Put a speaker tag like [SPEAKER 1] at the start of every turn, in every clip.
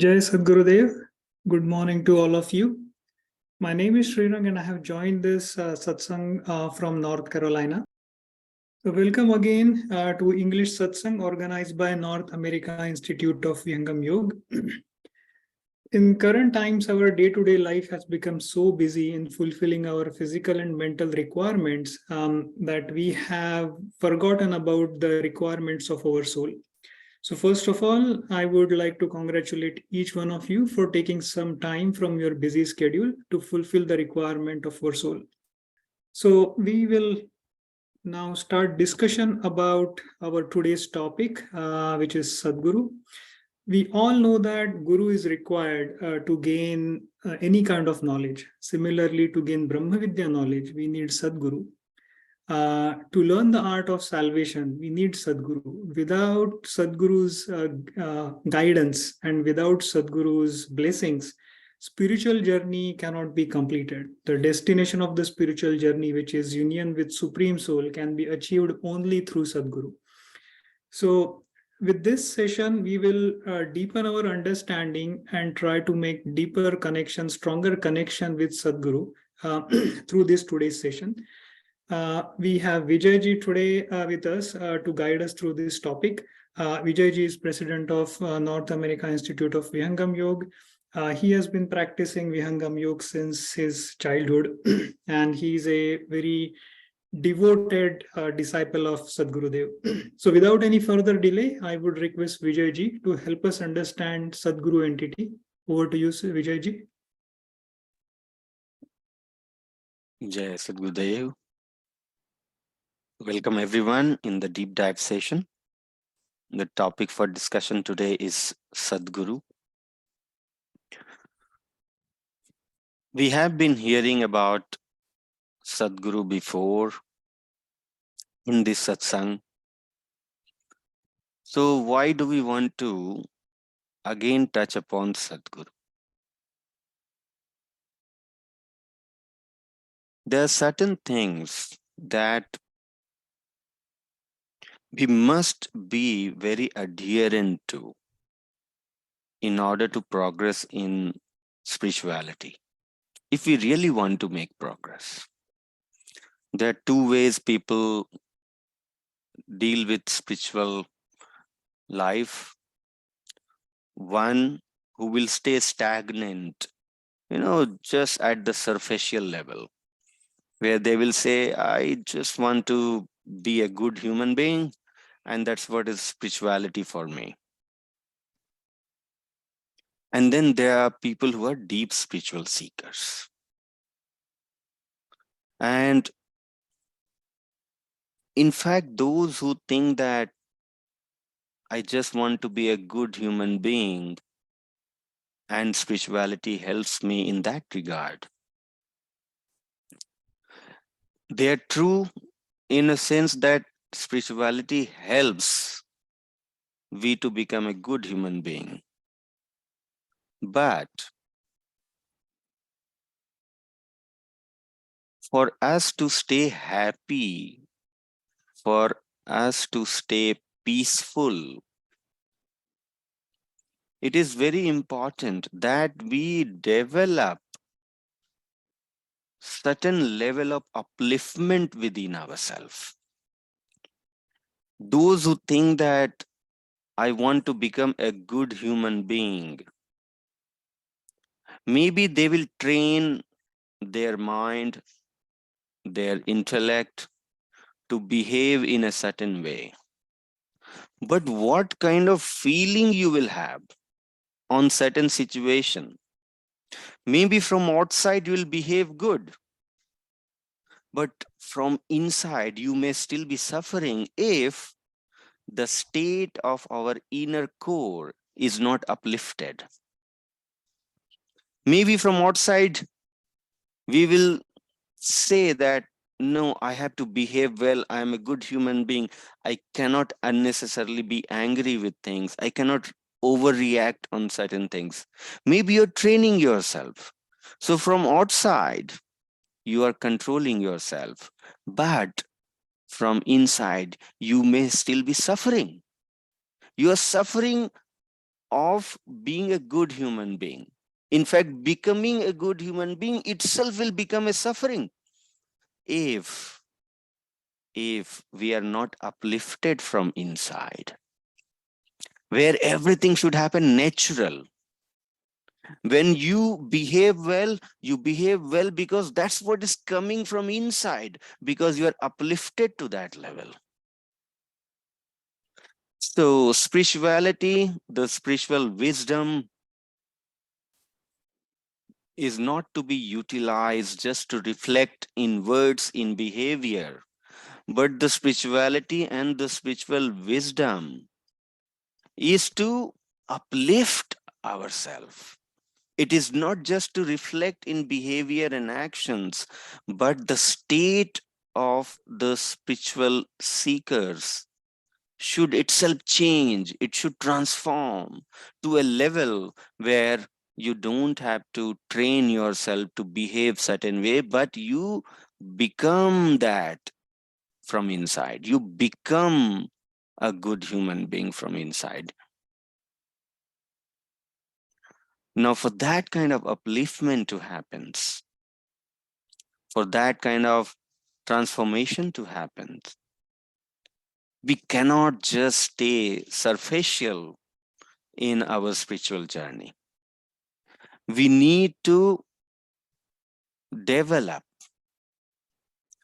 [SPEAKER 1] Jai Sadgurudev. Good morning to all of you. My name is Srirang and I have joined this satsang from North Carolina. So welcome again to English satsang organized by North America Institute of Vihangam Yoga. In current times, our day-to-day life has become so busy in fulfilling our physical and mental requirements that we have forgotten about the requirements of our soul. So first of all, I would like to congratulate each one of you for taking some time from your busy schedule to fulfill the requirement of our soul. So we will now start discussion about our today's topic, which is Sadguru. We all know that Guru is required to gain any kind of knowledge. Similarly, to gain Brahma Vidya knowledge, we need Sadguru. To learn the art of salvation, we need Sadguru. Without Sadguru's guidance and without Sadguru's blessings, spiritual journey cannot be completed. The destination of the spiritual journey, which is union with Supreme Soul, can be achieved only through Sadguru. So, with this session, we will deepen our understanding and try to make deeper connection, stronger connection with Sadguru through this today's session. We have Vijayji today with us to guide us through this topic. Vijayji is president of North America Institute of Vihangam Yoga. He has been practicing Vihangam Yoga since his childhood, and he is a very devoted disciple of Sadgurudev. So without any further delay, I would request Vijayji to help us understand Sadguru entity. Over to you, Vijayji.
[SPEAKER 2] Jai Sadgurudev. Welcome everyone in the deep dive session. The topic for discussion today is Sadguru. We have been hearing about Sadguru before in this satsang. So why do we want to again touch upon Sadguru? There are certain things that we must be very adherent to in order to progress in spirituality. If we really want to make progress, there are two ways people deal with spiritual life. One who will stay stagnant, just at the superficial level, where they will say, I just want to be a good human being, and that's what is spirituality for me. And then there are people who are deep spiritual seekers. And in fact, those who think that I just want to be a good human being and spirituality helps me in that regard, they are true in a sense that spirituality helps we to become a good human being. But for us to stay happy, for us to stay peaceful, it is very important that we develop certain level of upliftment within ourselves. Those who think that I want to become a good human being, maybe they will train their mind, their intellect to behave in a certain way. But what kind of feeling you will have on certain situation? Maybe from outside you will behave good, but from inside you may still be suffering if the state of our inner core is not uplifted. Maybe from outside we will say that, no, I have to behave well. I am a good human being. I cannot unnecessarily be angry with things. I cannot overreact on certain things. Maybe you're training yourself. So from outside, you are controlling yourself. But from inside, you may still be suffering. You are suffering of being a good human being. In fact, becoming a good human being itself will become a suffering if we are not uplifted from inside, where everything should happen natural. When you behave well because that's what is coming from inside, because you are uplifted to that level. So spirituality, the spiritual wisdom, is not to be utilized just to reflect in words, in behavior, but the spirituality and the spiritual wisdom is to uplift ourselves. It is not just to reflect in behavior and actions, but the state of the spiritual seekers should itself change. It should transform to a level where you don't have to train yourself to behave certain way, but you become that from inside. You become a good human being from inside. Now, for that kind of upliftment to happen, for that kind of transformation to happen, we cannot just stay superficial in our spiritual journey. We need to develop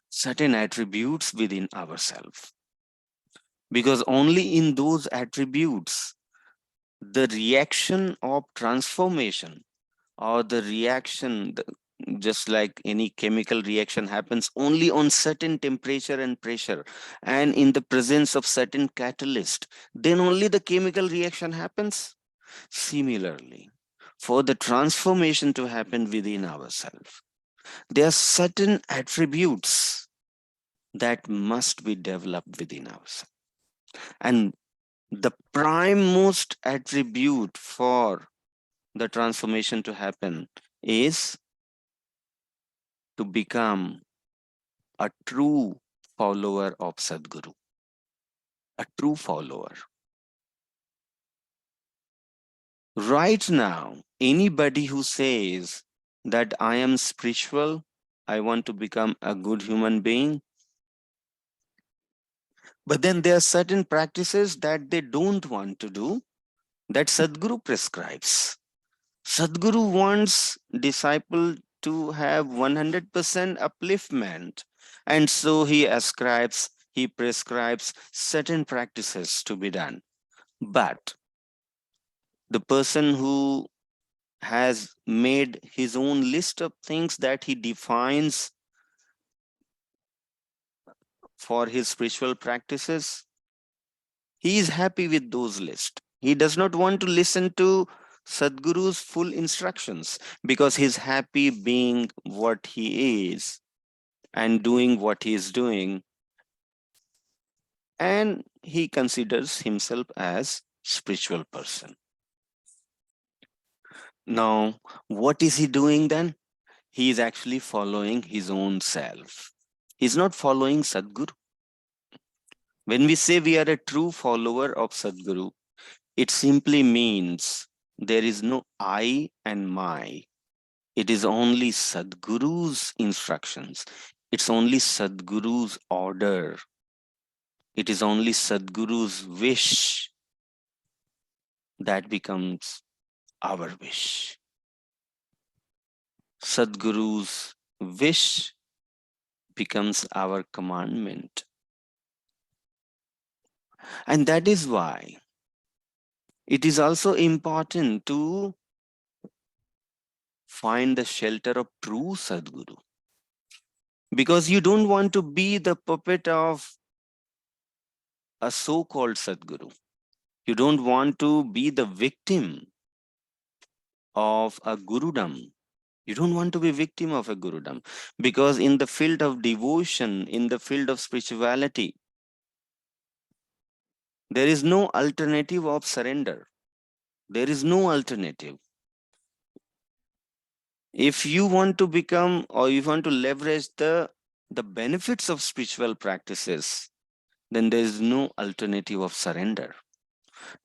[SPEAKER 2] certain attributes within ourselves, because only in those attributes the reaction of transformation, or the reaction, just like any chemical reaction, happens only on certain temperature and pressure, and in the presence of certain catalyst, then only the chemical reaction happens. Similarly, for the transformation to happen within ourselves, there are certain attributes that must be developed within ourselves. And the prime most attribute for the transformation to happen is to become a true follower of Sadguru, a true follower. Right now, anybody who says that I am spiritual, I want to become a good human being, but then there are certain practices that they don't want to do, that Sadguru prescribes. Sadguru wants disciple to have 100% upliftment, and so he prescribes certain practices to be done. But the person who has made his own list of things that he defines for his spiritual practices, he is happy with those lists. He does not want to listen to Sadguru's full instructions, because he's happy being what he is and doing what he is doing, and he considers himself as spiritual person. Now, what is he doing then? He is actually following his own self. He's not following Sadguru. When we say we are a true follower of Sadguru, it simply means there is no I and my. It is only Sadguru's instructions. It's only Sadguru's order. It is only Sadguru's wish that becomes our wish. Sadguru's wish becomes our commandment. And that is why it is also important to find the shelter of true Sadguru. Because you don't want to be the puppet of a so-called Sadguru. You don't want to be the victim of a Gurudom. You don't want to be victim of a Gurudom. Because in the field of devotion, in the field of spirituality, there is no alternative of surrender. There is no alternative. If you want to become, or you want to leverage the benefits of spiritual practices, then there is no alternative of surrender.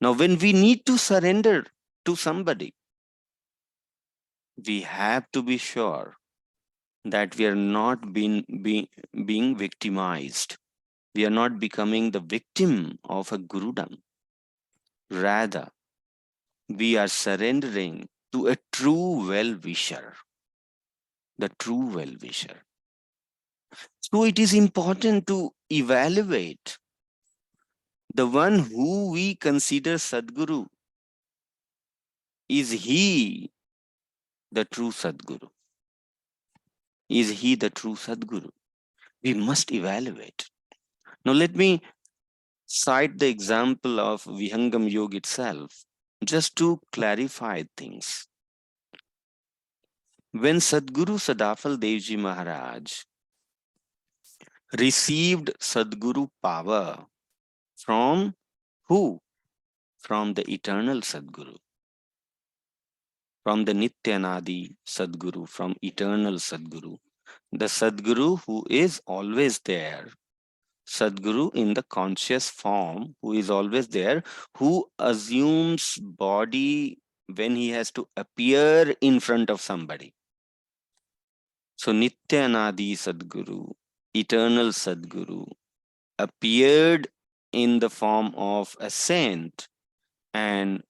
[SPEAKER 2] Now, when we need to surrender to somebody. We have to be sure that we are not being victimized. We are not becoming the victim of a gurudom. Rather, we are surrendering to a true well-wisher, the true well-wisher. So it is important to evaluate the one who we consider Sadguru. Is he the true Sadguru? Is he the true Sadguru? We must evaluate. Now let me cite the example of Vihangam Yoga itself, just to clarify things. When Sadguru Sadafal Devji Maharaj received Sadguru power from who? From the eternal Sadguru, from the Nityanadi Sadguru, from eternal Sadguru, the Sadguru who is always there, Sadguru in the conscious form, who is always there, who assumes body when he has to appear in front of somebody. So Nityanadi Sadguru, eternal Sadguru, appeared in the form of a saint and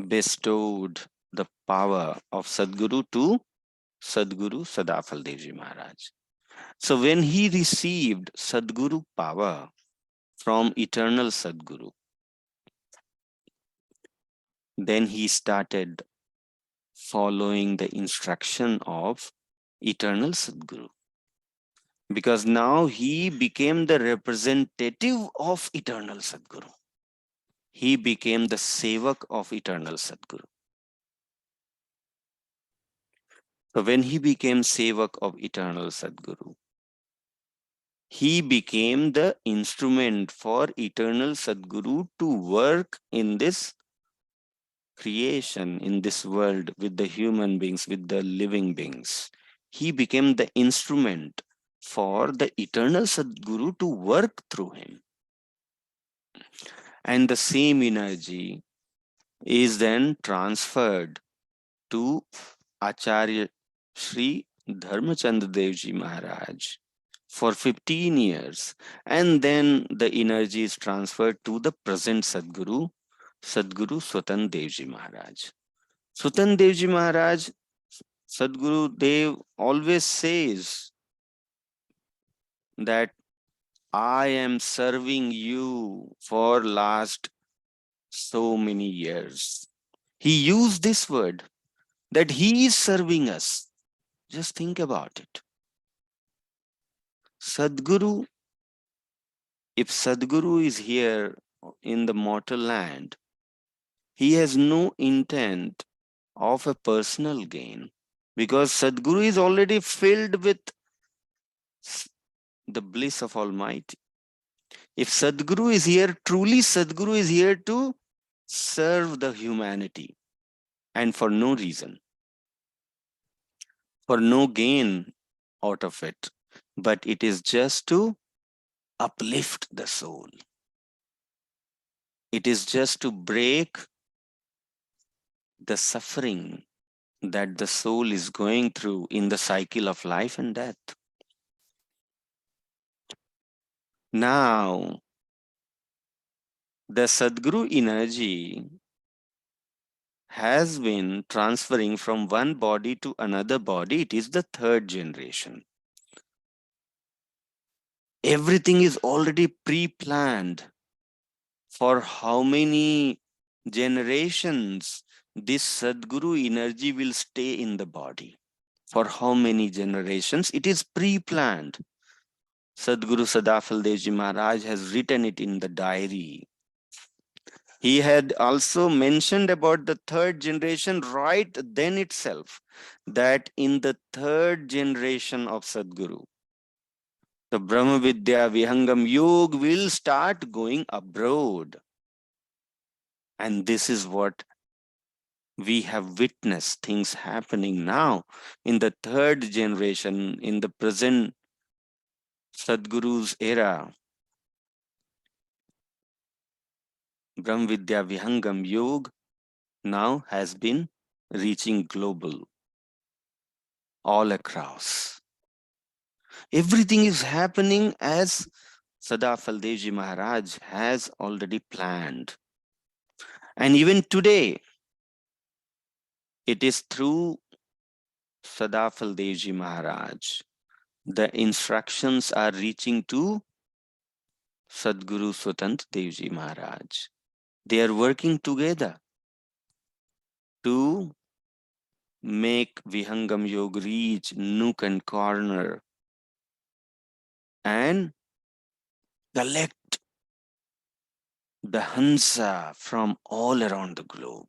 [SPEAKER 2] bestowed the power of Sadguru to Sadguru Sadafal Devji Maharaj. So when he received Sadguru power from eternal Sadguru, then he started following the instruction of eternal Sadguru. Because now he became the representative of eternal Sadguru. He became the sevak of eternal Sadguru. So when he became sevak of eternal Sadguru, he became the instrument for eternal Sadguru to work in this creation, in this world, with the human beings, with the living beings. He became the instrument for the eternal Sadguru to work through him. And the same energy is then transferred to Acharya Sri Dharmachandra Devji Maharaj for 15 years. And then the energy is transferred to the present Sadguru, Sadguru Swatan Devji Maharaj. Swatan Devji Maharaj, Sadguru Dev always says that I am serving you for last so many years. He used this word that he is serving us. Just think about it. Sadguru, if Sadguru is here in the mortal land, he has no intent of a personal gain, because Sadguru is already filled with the bliss of Almighty. If Sadguru is here, truly Sadguru is here to serve the humanity, and for no reason, for no gain out of it, but it is just to uplift the soul. It is just to break the suffering that the soul is going through in the cycle of life and death. Now, the Sadguru energy has been transferring from one body to another body. It is the third generation. Everything is already pre-planned for how many generations this Sadguru energy will stay in the body. For how many generations? It is pre-planned. Sadguru Sadafal Devji Maharaj has written it in the diary. He had also mentioned about the third generation right then itself, that in the third generation of Sadguru, the Brahma Vidya Vihangam Yoga will start going abroad. And this is what we have witnessed things happening now in the third generation, in the present Sadguru's era. Brahma Vidya Vihangam Yoga now has been reaching global, all across. Everything is happening as Sadafal Devji Maharaj has already planned. And even today, it is through Sadafal Devji Maharaj the instructions are reaching to Sadguru Swatant Devji Maharaj. They are working together to make Vihangam Yoga reach nook and corner and collect the Hansa from all around the globe.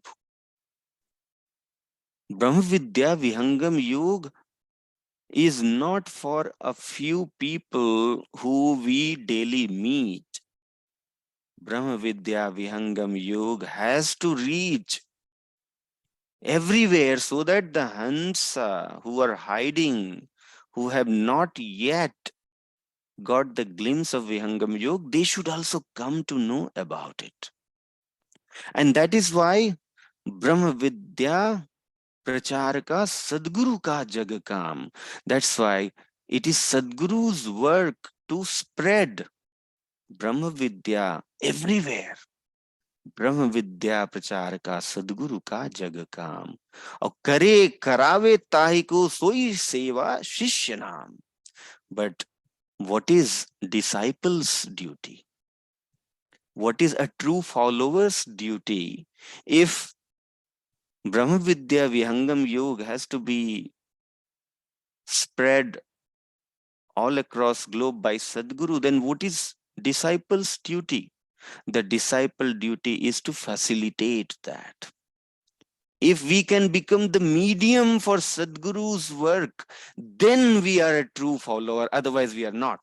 [SPEAKER 2] Brahma Vidya Vihangam Yoga is not for a few people who we daily meet. Brahma Vidya Vihangam Yoga has to reach everywhere so that the Hansa who are hiding, who have not yet got the glimpse of Vihangam Yoga, they should also come to know about it. And that is why Brahma Vidya Pracharaka Sadguru ka jag kam. That's why it is Sadguru's work to spread Brahma Vidya everywhere. ब्रह्म विद्या प्रचार का सदगुरु का जग काम और करे करावे ताहि को सोई सेवा शिष्य नाम. But what is disciples' duty? What is a true follower's duty if Brahma Vidya Vihangam Yoga has to be spread all across globe by Sadguru? Then what is disciples' duty? The disciple duty is to facilitate that. If we can become the medium for Sadguru's work, then we are a true follower. Otherwise, we are not.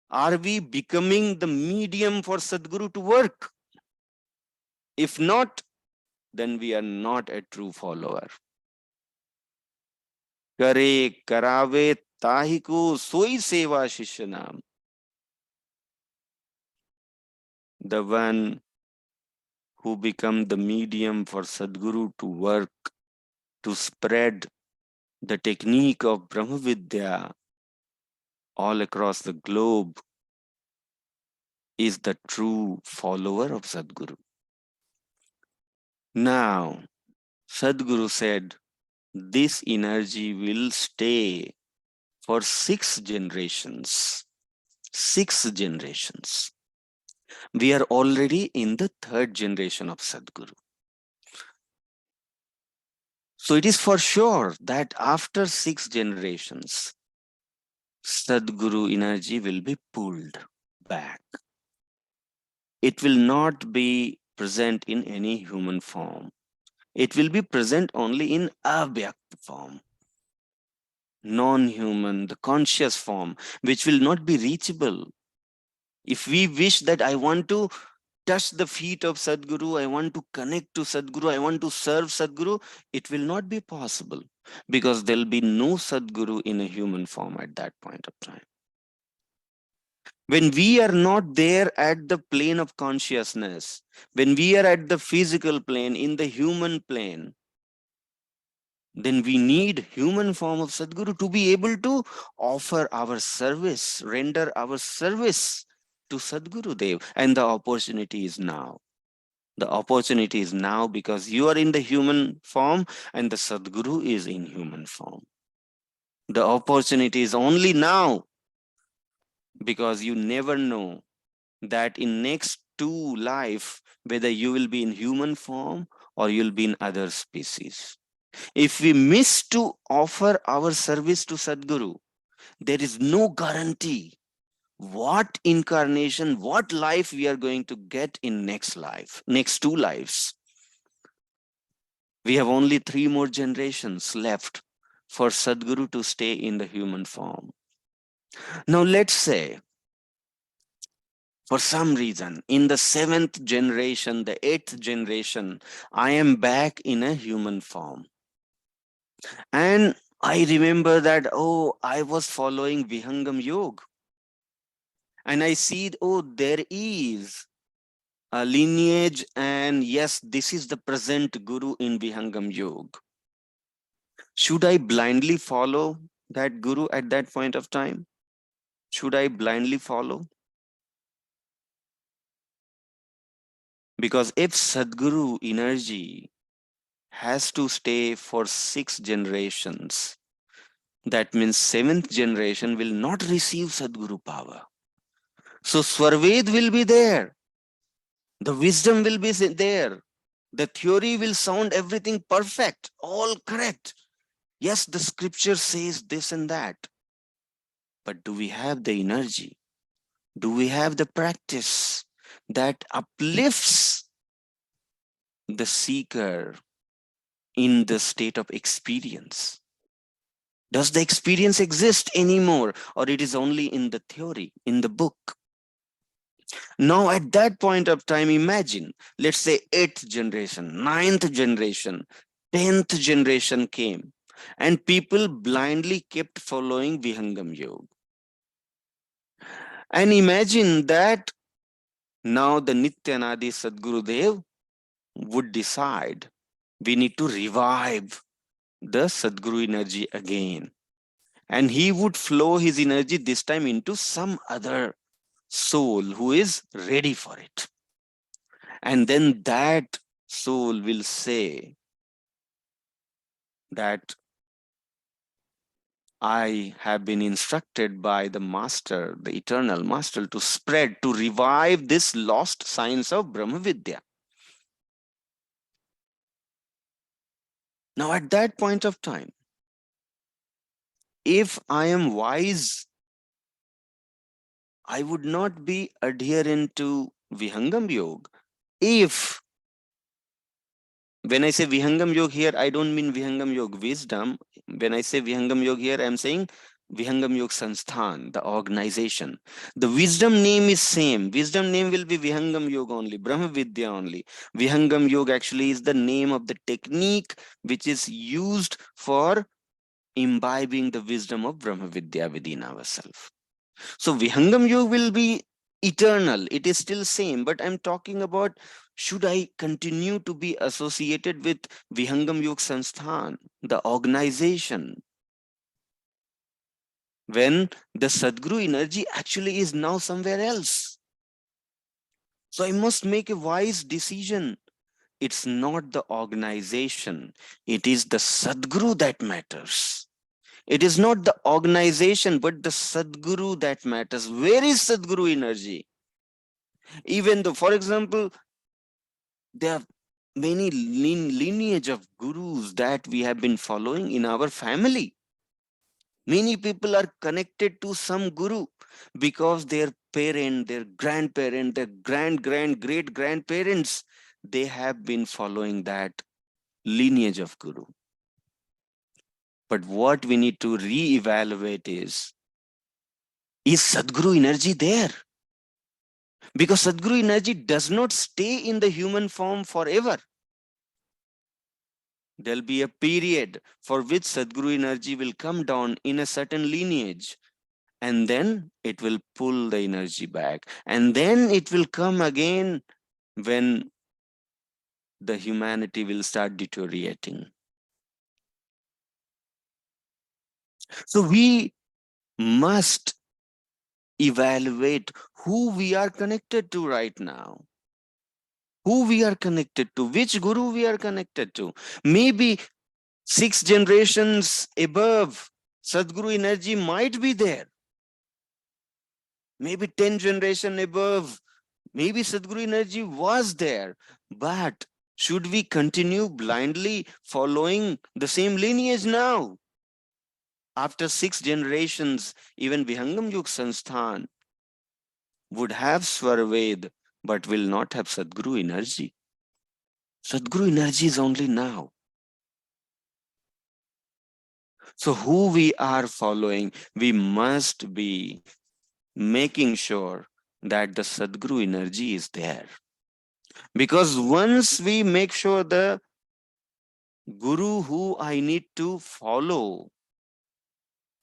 [SPEAKER 2] Are we becoming the medium for Sadguru to work? If not, then we are not a true follower. Kare karave tahiku soi seva shishyanam. The one who become the medium for Sadguru to work, to spread the technique of Brahma Vidya all across the globe, is the true follower of Sadguru. Now, Sadguru said, this energy will stay for 6 generations. 6 generations. We are already in the 3rd generation of Sadguru. So it is for sure that after 6 generations, Sadguru energy will be pulled back. It will not be present in any human form. It will be present only in abhyakt form, non-human, the conscious form, which will not be reachable. If we wish that I want to touch the feet of Sadguru, I want to connect to Sadguru, I want to serve Sadguru, it will not be possible because there will be no Sadguru in a human form at that point of time. When we are not there at the plane of consciousness, when we are at the physical plane, in the human plane, then we need human form of Sadguru to be able to offer our service, render our service to Sadguru Dev. And the opportunity is now. The opportunity is now because you are in the human form and the Sadguru is in human form. The opportunity is only now because you never know that in next 2 life, whether you will be in human form or you'll be in other species. If we miss to offer our service to Sadguru, there is no guarantee what incarnation, what life we are going to get in next life, next 2 lives. We have only 3 more generations left for Sadguru to stay in the human form. Now let's say, for some reason, in the 7th generation, the 8th generation, I am back in a human form. And I remember that, oh, I was following Vihangam Yoga. And I see, oh, there is a lineage, and yes, this is the present Guru in Vihangam Yoga. Should I blindly follow that Guru at that point of time? Should I blindly follow? Because if Sadguru energy has to stay for 6 generations, that means 7th generation will not receive Sadguru power. So Swarved will be there. The wisdom will be there. The theory will sound everything perfect, all correct. Yes, the scripture says this and that. But do we have the energy? Do we have the practice that uplifts the seeker in the state of experience? Does the experience exist anymore, or it is only in the theory, in the book? Now, at that point of time, imagine, let's say 8th generation, 9th generation, 10th generation came, and people blindly kept following Vihangam Yoga. And imagine that now the Nityanadi Sadgurudev would decide we need to revive the Sadguru energy again. And he would flow his energy this time into some other soul who is ready for it. And then that soul will say that I have been instructed by the master, the eternal master, to spread, to revive this lost science of Brahma Vidya. Now, at that point of time, if I am wise, I would not be adherent to Vihangam Yoga. If, when I say Vihangam Yoga here, I don't mean Vihangam Yoga wisdom. When I say Vihangam Yoga here, I'm saying Vihangam Yoga Sansthan, the organization. The wisdom name is same. Wisdom name will be Vihangam Yoga only, Brahma Vidya only. Vihangam Yoga actually is the name of the technique which is used for imbibing the wisdom of Brahma Vidya within ourselves. So Vihangam Yoga will be eternal. It is still same, but I'm talking about, should I continue to be associated with Vihangam Yoga Sansthan, the organization, when the Sadguru energy actually is now somewhere else? So I must make a wise decision. It's not the organization, it is the Sadguru that matters. It is not the organization, but the Sadguru that matters. Where is Sadguru energy? Even though, for example, there are many lineage of gurus that we have been following in our family. Many people are connected to some guru because their parent, their grandparent, their great grandparents, they have been following that lineage of guru. But what we need to re-evaluate is Sadguru energy there? Because Sadguru energy does not stay in the human form forever. There'll be a period for which Sadguru energy will come down in a certain lineage, and then it will pull the energy back, and then it will come again when the humanity will start deteriorating. So we must evaluate who we are connected to right now, who we are connected to, which guru we are connected to. Maybe 6 generations above, Sadguru energy might be there. Maybe 10 generation above, maybe Sadguru energy was there. But should we continue blindly following the same lineage now? After 6 generations, even Vihangam Yug Sansthan would have Swarved, but will not have Sadguru energy. Sadguru energy is only now. So who we are following, we must be making sure that the Sadguru energy is there. Because once we make sure the Guru who I need to follow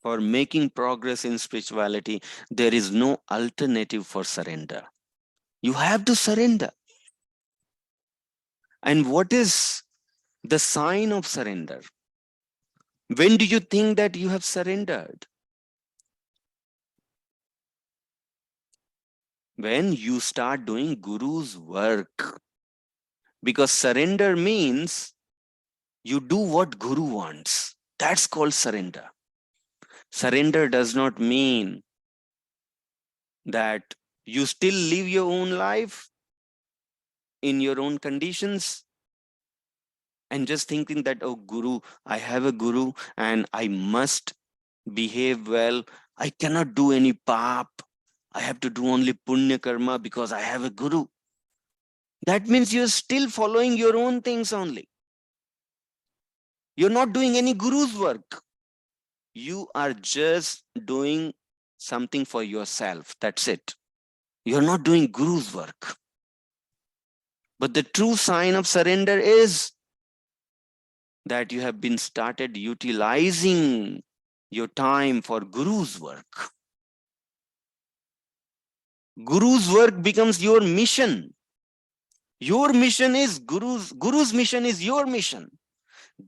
[SPEAKER 2] for making progress in spirituality, there is no alternative for surrender. You have to surrender. And what is the sign of surrender? When do you think that you have surrendered? When you start doing Guru's work. Because surrender means you do what Guru wants. That's called surrender. Surrender does not mean that you still live your own life in your own conditions and just thinking that, oh, Guru, I have a Guru and I must behave well. I cannot do any pap. I have to do only punya karma because I have a Guru. That means you're still following your own things only. You're not doing any Guru's work. You are just doing something for yourself. That's it. You're not doing Guru's work. But the true sign of surrender is that you have been started utilizing your time for Guru's work. Guru's work becomes your mission. Your mission is Guru's mission is your mission.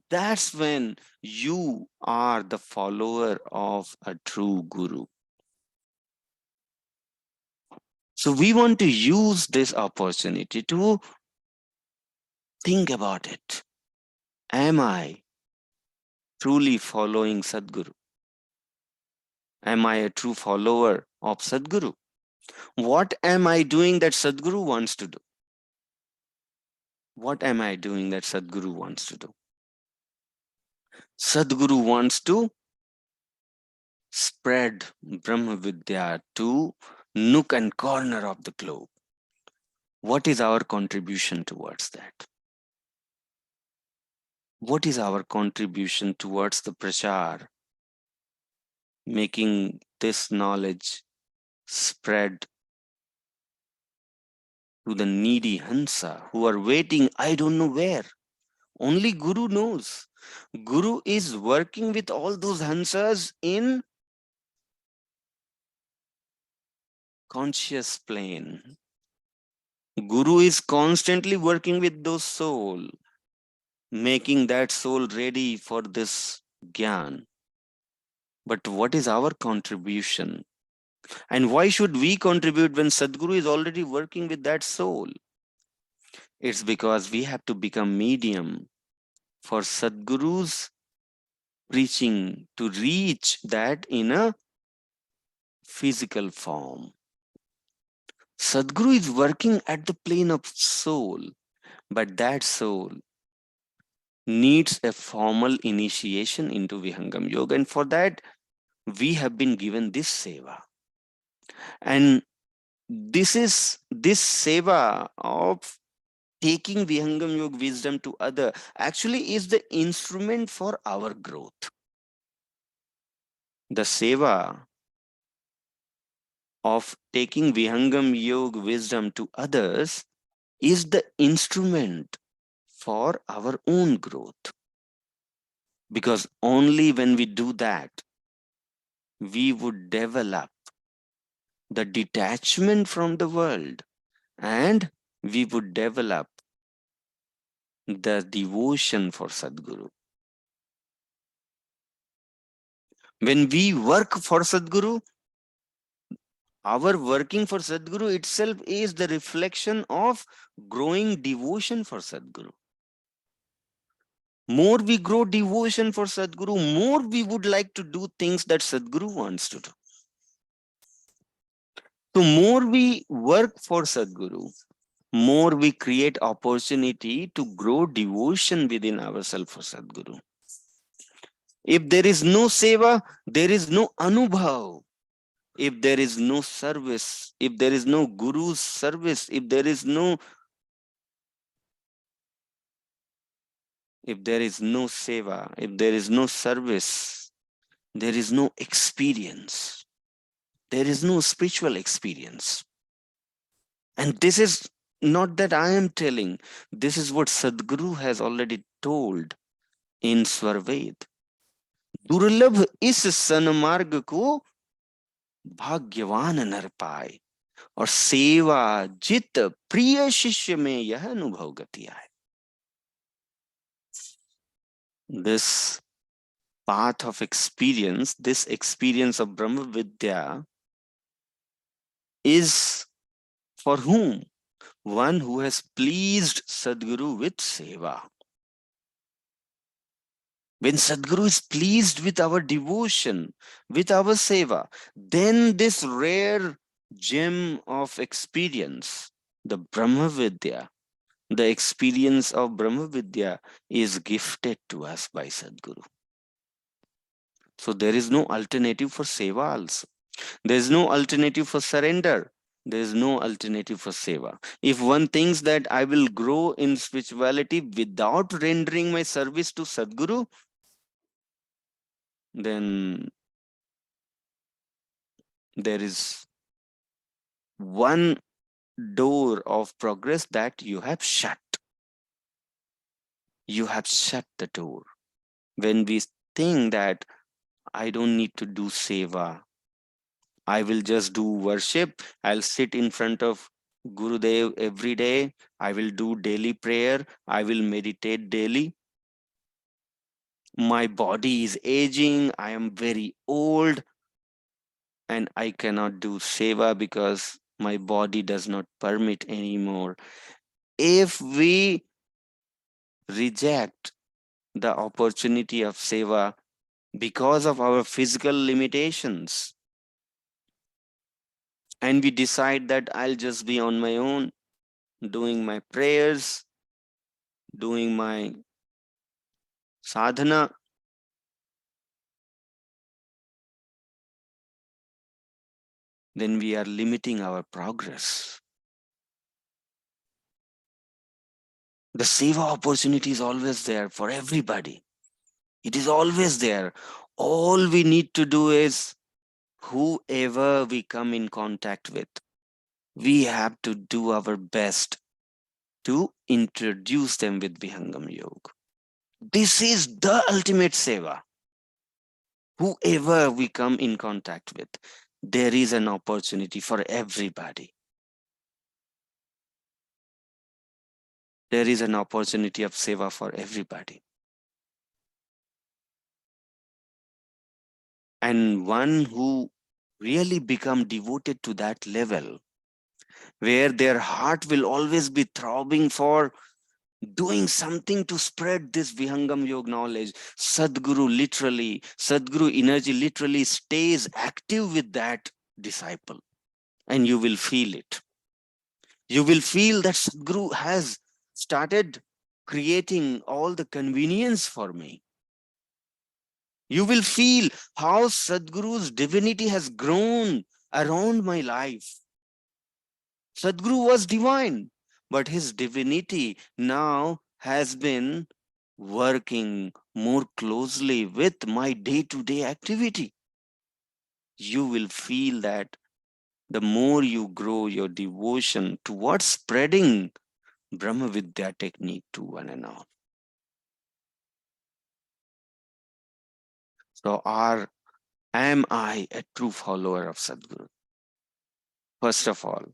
[SPEAKER 2] That's when you are the follower of a true Guru. So we want to use this opportunity to think about it. Am I truly following Sadguru? Am I a true follower of Sadguru? What am I doing that Sadguru wants to do? What am I doing that Sadguru wants to do? Sadguru wants to spread Brahma Vidya to nook and corner of the globe. What is our contribution towards that? What is our contribution towards the prachar? Making this knowledge spread to the needy Hansa who are waiting, I don't know where. Only Guru knows. Guru is working with all those Hansas in conscious plane. Guru is constantly working with those soul, making that soul ready for this Gyan. But what is our contribution? And why should we contribute when Sadguru is already working with that soul? It's because we have to become medium for Sadguru's preaching to reach that in a physical form. Sadguru is working at the plane of soul, but that soul needs a formal initiation into Vihangam Yoga. And for that, we have been given this seva. And this seva of taking Vihangam Yoga wisdom to other actually is the instrument for our growth. The seva of taking Vihangam Yoga wisdom to others is the instrument for our own growth. Because only when we do that, we would develop the detachment from the world and we would develop the devotion for Sadguru. When we work for Sadguru, our working for Sadguru itself is the reflection of growing devotion for Sadguru. More we grow devotion for Sadguru, more we would like to do things that Sadguru wants to do. So more we work for Sadguru, more we create opportunity to grow devotion within ourselves for Sadguru. If there is no seva, there is no anubhav. If there is no service, if there is no Guru's service, if there is no seva, if there is no service, there is no experience. There is no spiritual experience. And this is not that I am telling. This is what Sadguru has already told in Svarved. दुर्लभ इस सन्मार्ग को भाग्यवान नर पाए और सेवा जित प्रिय शिष्य में यह अनुभव गति आए. This path of experience, this experience of Brahma Vidya is for whom? One who has pleased Sadguru with seva. When Sadguru is pleased with our devotion, with our seva, then this rare gem of experience, the Brahma Vidya, the experience of Brahma Vidya is gifted to us by Sadguru. So there is no alternative for seva also. There is no alternative for surrender. There is no alternative for seva. If one thinks that I will grow in spirituality without rendering my service to Sadguru, then there is one door of progress that you have shut. You have shut the door. When we think that I don't need to do seva, I will just do worship, I'll sit in front of Gurudev every day, I will do daily prayer, I will meditate daily. My body is aging, I am very old, and I cannot do seva because my body does not permit anymore. If we reject the opportunity of seva because of our physical limitations, and we decide that I'll just be on my own, doing my prayers, doing my sadhana, then we are limiting our progress. The seva opportunity is always there for everybody. It is always there. All we need to do is whoever we come in contact with, we have to do our best to introduce them with Vihangam Yoga. This is the ultimate seva. Whoever we come in contact with, there is an opportunity for everybody. There is an opportunity of seva for everybody. And one who really become devoted to that level, where their heart will always be throbbing for doing something to spread this Vihangam Yoga knowledge. Sadguru energy literally stays active with that disciple, and you will feel it. You will feel that Sadguru has started creating all the convenience for me. You will feel how Sadguru's divinity has grown around my life. Sadguru was divine, but his divinity now has been working more closely with my day-to-day activity. You will feel that the more you grow your devotion towards spreading Brahma Vidya technique to one and all. So am I a true follower of Sadguru? First of all,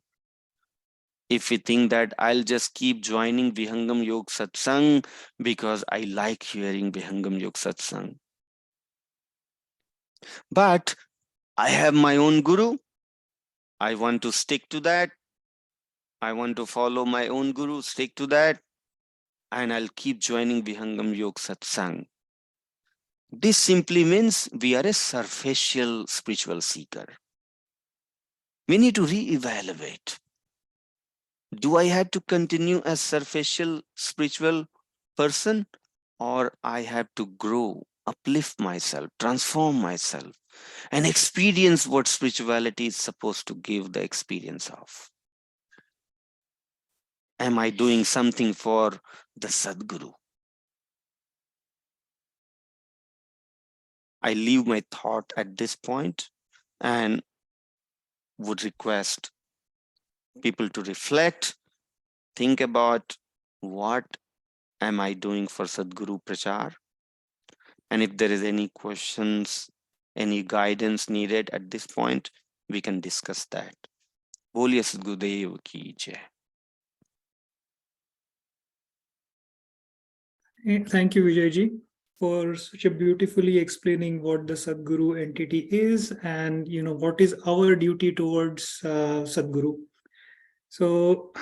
[SPEAKER 2] if we think that I'll just keep joining Vihangam Yoga Satsang because I like hearing Vihangam Yoga Satsang. But I have my own guru. I want to stick to that. I want to follow my own guru, stick to that. And I'll keep joining Vihangam Yoga Satsang. This simply means we are a superficial spiritual seeker. We need to re-evaluate. Do I have to continue as superficial spiritual person, or I have to grow, uplift myself, transform myself, and experience what spirituality is supposed to give the experience of? Am I doing something for the Sadguru? I leave my thought at this point and would request people to reflect, think about what am I doing for Sadguru Prachar? And if there is any questions, any guidance needed at this point, we can discuss that. Boliye Sadgurudev ki jai.
[SPEAKER 1] Thank you, Vijayji. for such a beautifully explaining what the Sadguru entity is and what is our duty towards Sadguru. So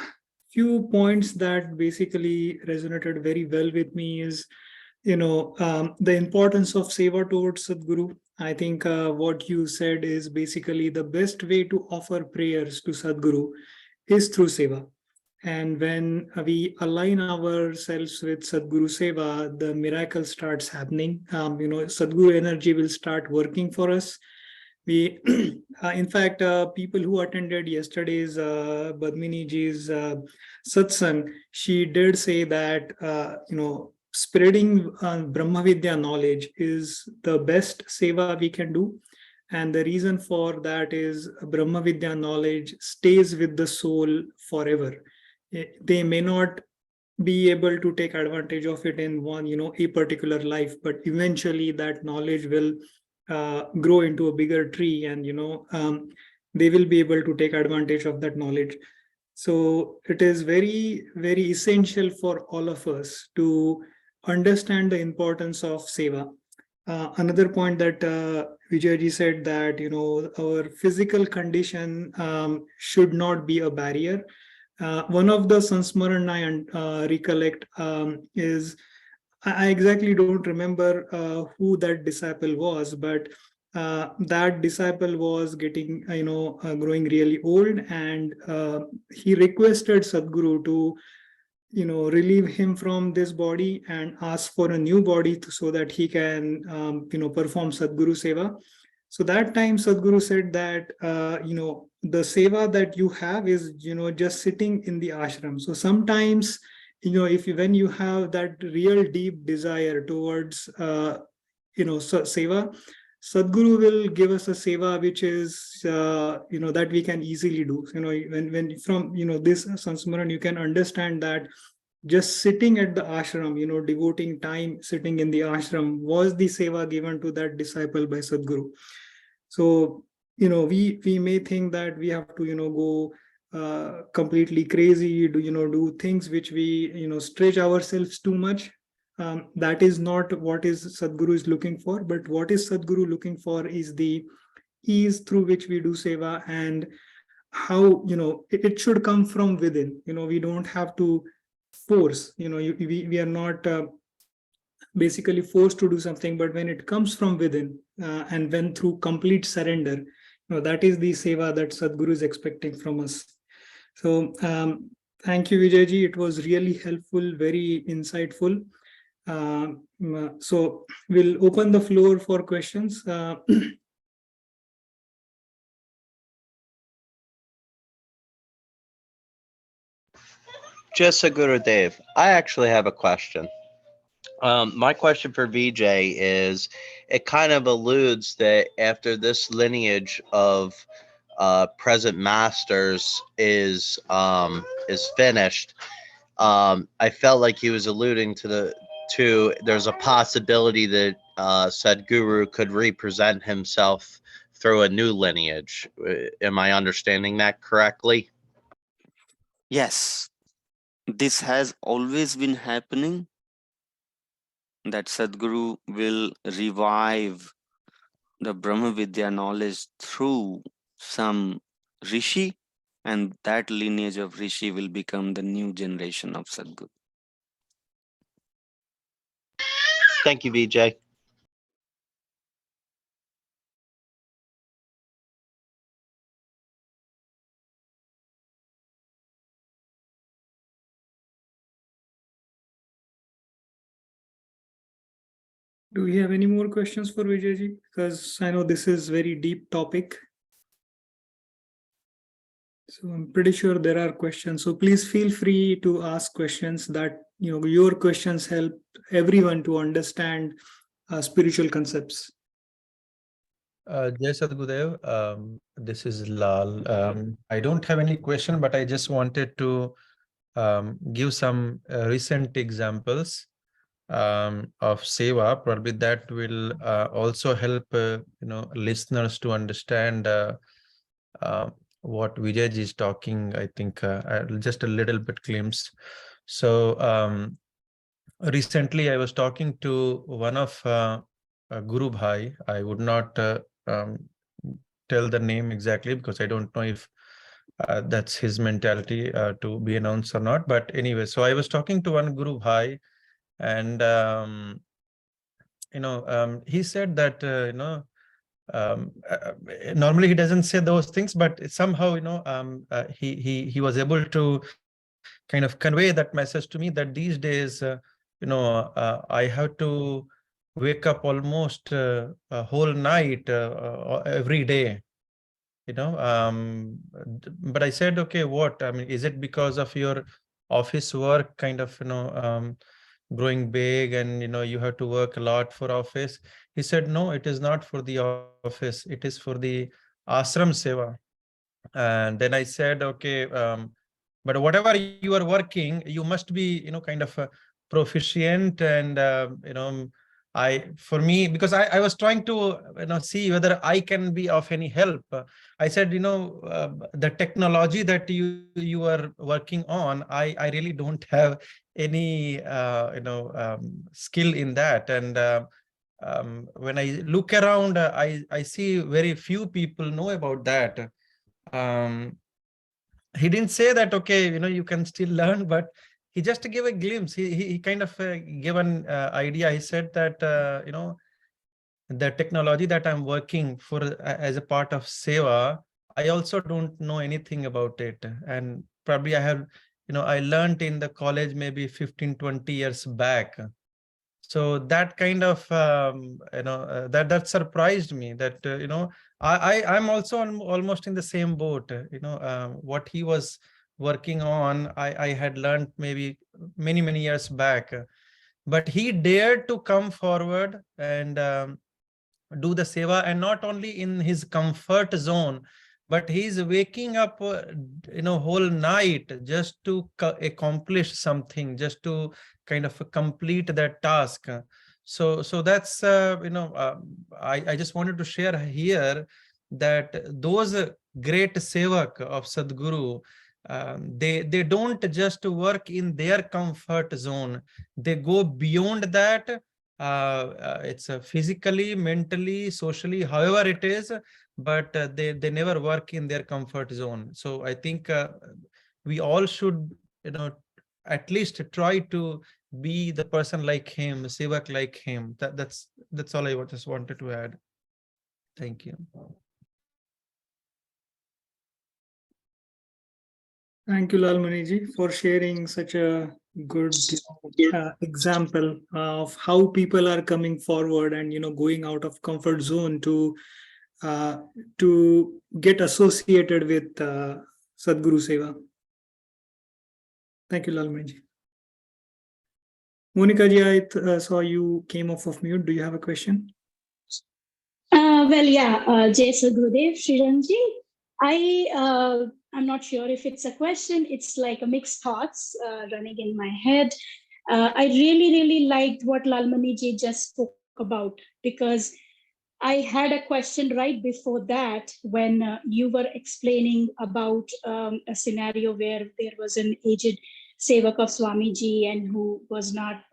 [SPEAKER 1] few points that basically resonated very well with me is the importance of seva towards Sadguru. I think what you said is basically the best way to offer prayers to Sadguru is through seva. And when we align ourselves with Sadguru Seva, the miracle starts happening. Sadguru energy will start working for us. We, in fact, people who attended yesterday's Badmini ji's satsang, she did say that spreading Brahma Vidya knowledge is the best seva we can do. And the reason for that is Brahma Vidya knowledge stays with the soul forever. They may not be able to take advantage of it in one, a particular life, but eventually that knowledge will grow into a bigger tree, and they will be able to take advantage of that knowledge. So it is very, very essential for all of us to understand the importance of seva. Another point that Vijayji said, that our physical condition should not be a barrier. One of the Sansmaran I recollect is, I exactly don't remember who that disciple was, but that disciple was getting, growing really old, and he requested Sadguru to, relieve him from this body and ask for a new body so that he can, perform Sadguru Seva. So that time Sadguru said that, the seva that you have is, just sitting in the ashram. So sometimes, when you have that real deep desire towards, seva, Sadguru will give us a seva which is, that we can easily do. When from, this Sansmaran, you can understand that just sitting at the ashram, devoting time sitting in the ashram was the seva given to that disciple by Sadguru. So, we may think that we have to, go completely crazy, do things which we, stretch ourselves too much. That is not what is Sadguru is looking for, but what is Sadguru looking for is the ease through which we do seva, and how, it should come from within. We don't have to force, we are not basically forced to do something, but when it comes from within, and when through complete surrender, that is the seva that Sadguru is expecting from us. So thank you, Vijayji. It was really helpful, very insightful. So we'll open the floor for questions.
[SPEAKER 3] Just Gurudev, I actually have a question. My question for Vijay is, it kind of alludes that after this lineage of present masters is finished, I felt like he was alluding to there's a possibility that Sadguru could represent himself through a new lineage. Am I understanding that correctly?
[SPEAKER 2] Yes, this has always been happening, that Sadguru will revive the Brahma Vidya knowledge through some Rishi, and that lineage of Rishi will become the new generation of Sadguru.
[SPEAKER 3] Thank you, Vijay.
[SPEAKER 1] Do we have any more questions for Vijayji? Because I know this is very deep topic. So I'm pretty sure there are questions. So please feel free to ask questions. That your questions help everyone to understand spiritual concepts.
[SPEAKER 4] Jai Sadgurudev, this is Lal. I don't have any question, but I just wanted to give some recent examples of seva. Probably that will also help listeners to understand what Vijay is talking. I think just a little bit glimpse. So recently I was talking to one of Guru Bhai. I would not tell the name exactly because I don't know if that's his mentality to be announced or not. But anyway, so I was talking to one Guru Bhai, and he said that normally he doesn't say those things, but somehow he was able to kind of convey that message to me, that these days I have to wake up almost a whole night every day, but I said, okay, what, I mean, is it because of your office work kind of growing big, and you have to work a lot for office? He said, no, it is not for the office, it is for the ashram seva. And then I said, okay, but whatever you are working, you must be kind of proficient. And for me, because I was trying to see whether I can be of any help. I said, the technology that you are working on, I really don't have any skill in that. And when I look around, I see very few people know about that. um, he didn't say that, okay, you can still learn, but he just gave a glimpse. He kind of gave an idea. He said that the technology that I'm working for as a part of seva, I also don't know anything about it. And probably I have, I learned in the college maybe 15-20 years back. So that kind of that surprised me, that I'm also almost in the same boat. What he was working on, I had learned maybe many years back, but he dared to come forward and do the seva, and not only in his comfort zone, but he's waking up whole night just to accomplish something, just to kind of complete that task. So that's I just wanted to share here that those great sevak of Sadguru, they don't just work in their comfort zone, they go beyond that. It's physically, mentally, socially, however it is, but they never work in their comfort zone. So I think we all should at least try to be the person like him, sevak like him. That's all I just wanted to add. Thank you.
[SPEAKER 1] Thank you, Lal Muniji, for sharing such a good example of how people are coming forward and going out of comfort zone to get associated with Sadguru Seva. Thank you, Lal Muniji. Monica ji, I saw you came off of mute. Do you have a question?
[SPEAKER 5] Jai Sadgurudev, Sriranji. I'm not sure if it's a question. It's like a mixed thoughts running in my head. I really liked what Lalmani ji just spoke about, because I had a question right before that when you were explaining about a scenario where there was an aged sevak of Swamiji and who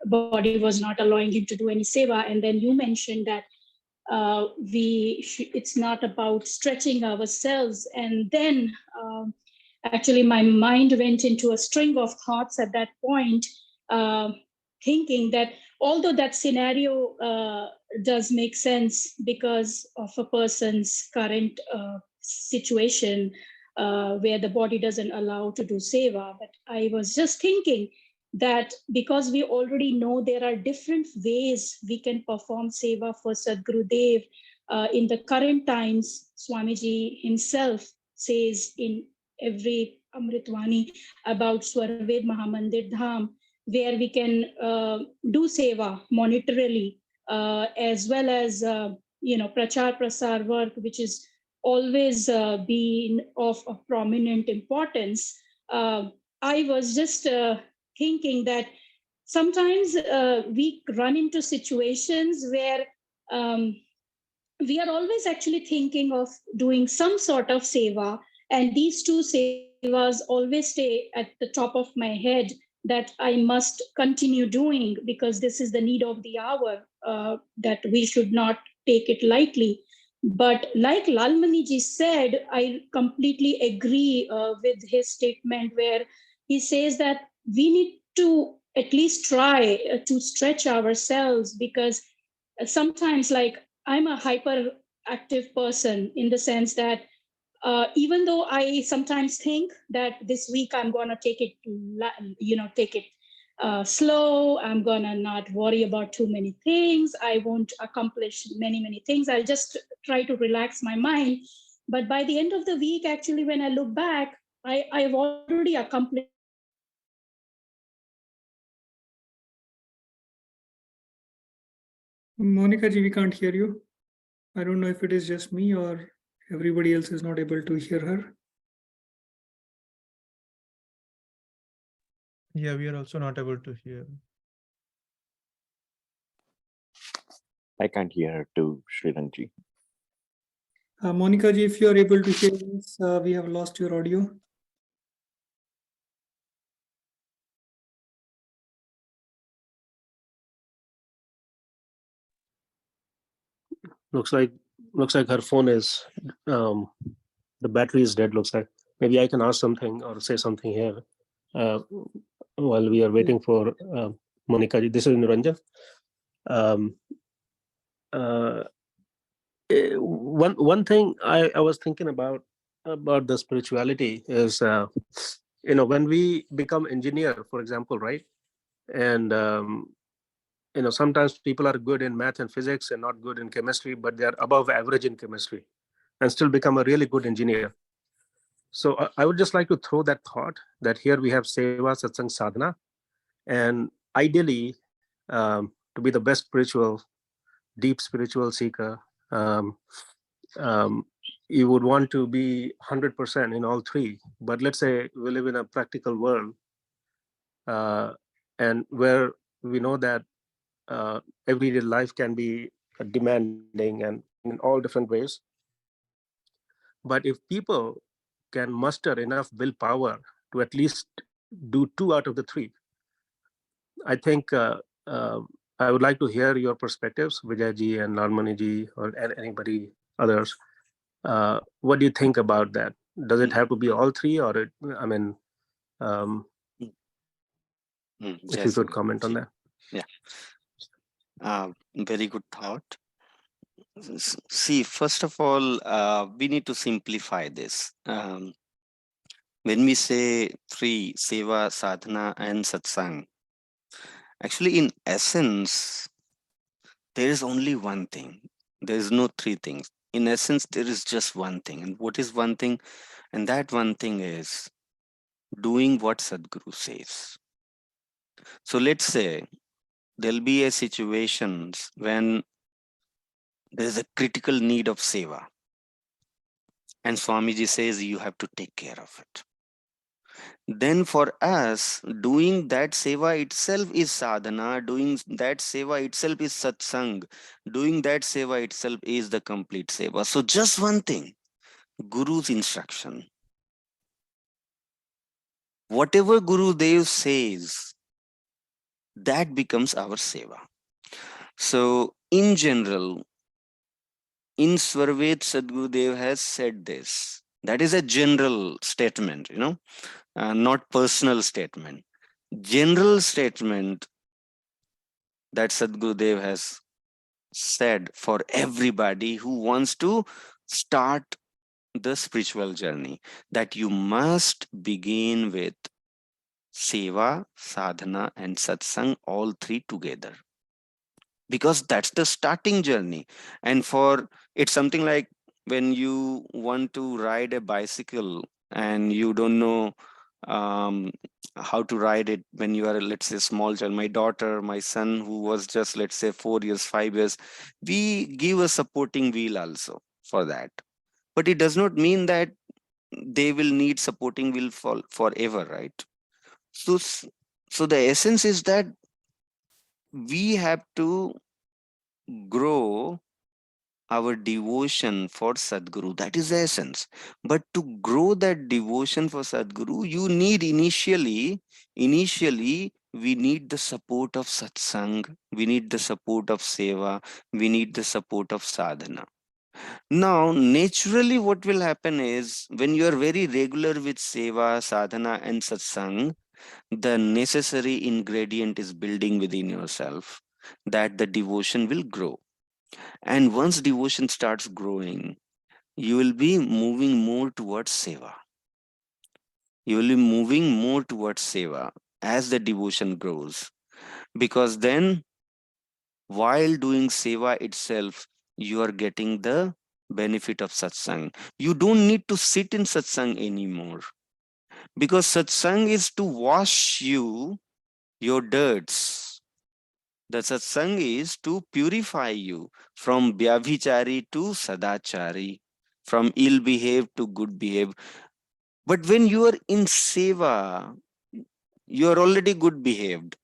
[SPEAKER 5] body was not allowing him to do any seva. And then you mentioned that it's not about stretching ourselves. And then actually my mind went into a string of thoughts at that point, thinking that although that scenario does make sense because of a person's current situation where the body doesn't allow to do seva, but I was just thinking that because we already know there are different ways we can perform seva for Sadgurudev, in the current times, Swamiji himself says in every Amritwani about Swarved Mahamandir Dham, where we can do seva monetarily, as well as prachar prasar work, which is always been of a prominent importance. I was just thinking that sometimes we run into situations where we are always actually thinking of doing some sort of seva, and these two sevas always stay at the top of my head that I must continue doing because this is the need of the hour, that we should not take it lightly. But like Lalmaniji said, I completely agree with his statement where he says that we need to at least try to stretch ourselves, because sometimes, like, I'm a hyperactive person in the sense that even though I sometimes think that this week I'm gonna take it, take it slow. I'm gonna not worry about too many things. I won't accomplish many things. I'll just try to relax my mind. But by the end of the week, actually, when I look back, I've already accomplished.
[SPEAKER 1] Monica ji, we can't hear you. I don't know if it is just me or everybody else is not able to hear her.
[SPEAKER 4] Yeah, we are also not able to hear.
[SPEAKER 6] I can't hear her too, Srirangji.
[SPEAKER 1] Monica ji, if you are able to hear us, we have lost your audio.
[SPEAKER 7] Looks like her phone is the battery is dead. Looks like maybe I can ask something or say something here while we are waiting for Monica ji. This is Niranjan. One thing I was thinking about the spirituality is when we become engineer, for example, right? And sometimes people are good in math and physics and not good in chemistry, but they are above average in chemistry and still become a really good engineer. So I would just like to throw that thought that here we have seva, satsang, sadhana, and ideally to be the best deep spiritual seeker, you would want to be 100% in all three. But let's say we live in a practical world and where we know that everyday life can be demanding and in all different ways. But if people can muster enough willpower to at least do two out of the three, I think I would like to hear your perspectives, Vijayji and Lalmaniji or anybody others. What do you think about that? Does it have to be all three, or if you could comment on that?
[SPEAKER 2] Yeah, very good thought. See, first of all, we need to simplify this. When we say three, seva, sadhana, and satsang, actually, in essence, there is only one thing. There is no three things. In essence, there is just one thing. And what is one thing? And that one thing is doing what Sadguru says. So let's say there'll be a situations when there is a critical need of seva. And Swamiji says you have to take care of it. Then for us, doing that seva itself is sadhana, doing that seva itself is satsang, doing that seva itself is the complete seva. So just one thing, Guru's instruction. Whatever Guru Dev says, that becomes our seva. So in general, in Svarved, Sadguru Dev has said this. That is a general statement, not personal statement. General statement that Sadguru Dev has said for everybody who wants to start the spiritual journey, that you must begin with seva, sadhana, and satsang, all three together. Because that's the starting journey. And it's something like when you want to ride a bicycle and you don't know how to ride it when you are, let's say, small child. My daughter, my son, who was just, let's say, 4 years, 5 years, we give a supporting wheel also for that. But it does not mean that they will need supporting wheel for forever, right? So the essence is that we have to grow our devotion for Sadguru. That is the essence. But to grow that devotion for Sadguru, you need initially, we need the support of satsang, we need the support of seva, we need the support of sadhana. Now, naturally, what will happen is when you are very regular with seva, sadhana, and satsang, the necessary ingredient is building within yourself, that the devotion will grow. And once devotion starts growing, you will be moving more towards seva. You will be moving more towards seva as the devotion grows. Because then, while doing seva itself, you are getting the benefit of satsang. You don't need to sit in satsang anymore. Because satsang is to wash you, your dirts. The satsang is to purify you from vyabhichari to sadachari, from ill behaved to good behaved. But when you are in seva, you are already good behaved.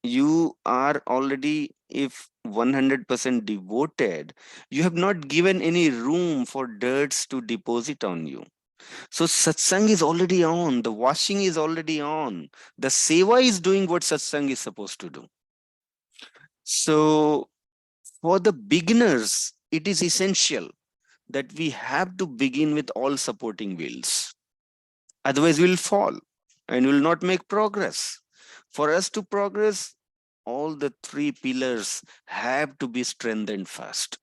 [SPEAKER 2] You are already, if 100% devoted, you have not given any room for dirts to deposit on you. So satsang is already on, the washing is already on, the seva is doing what satsang is supposed to do. So for the beginners, it is essential that we have to begin with all supporting wheels. Otherwise, we'll fall and will not make progress. For us to progress, all the three pillars have to be strengthened first.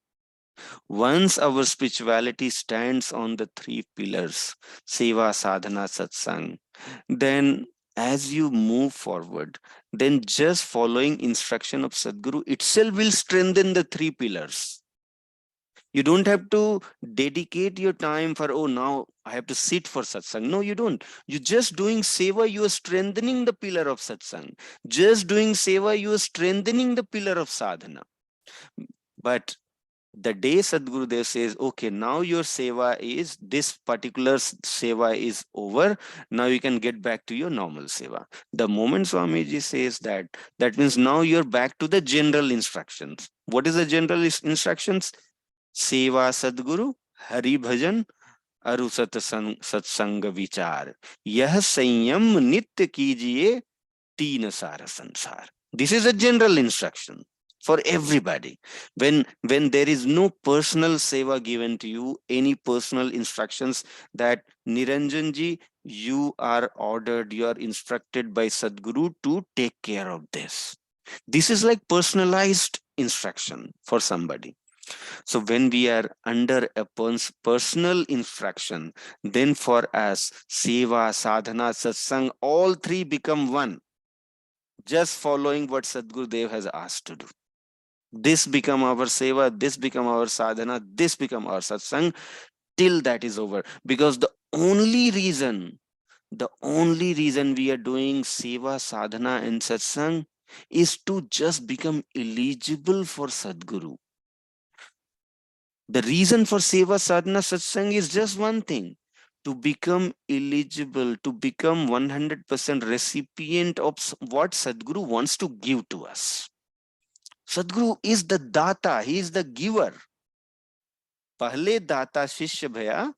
[SPEAKER 2] Once our spirituality stands on the three pillars, seva, sadhana, satsang, then as you move forward, then just following instruction of Sadguru itself will strengthen the three pillars. You don't have to dedicate your time for, oh, now I have to sit for satsang. No, you don't. You just doing seva, you are strengthening the pillar of satsang. Just doing seva, you are strengthening the pillar of sadhana. But the day Sadgurudev says, okay, now your seva is, this particular seva is over, now you can get back to your normal seva. The moment Swamiji says that, that means now you're back to the general instructions. What is the general instructions? Seva Sadguru, Hari Bhajan, अरु सत्संग विचार, यह संयम नित्य कीजिए तीन सार संसार. This is a general instruction for everybody. When there is no personal seva given to you, any personal instructions that Niranjan ji, you are ordered, you are instructed by Sadguru to take care of this. This is like personalized instruction for somebody. So when we are under a personal instruction, then for us, seva, sadhana, satsang, all three become one. Just following what Sadguru Dev has asked to do. This become our seva, this become our sadhana, this become our satsang, till that is over. Because the only reason we are doing seva, sadhana and satsang is to just become eligible for Sadguru. The reason for seva, sadhana, satsang is just one thing: to become eligible, to become 100% recipient of what Sadguru wants to give to us. Sadguru is the data, he is the giver. Pahle data shishya bhaya,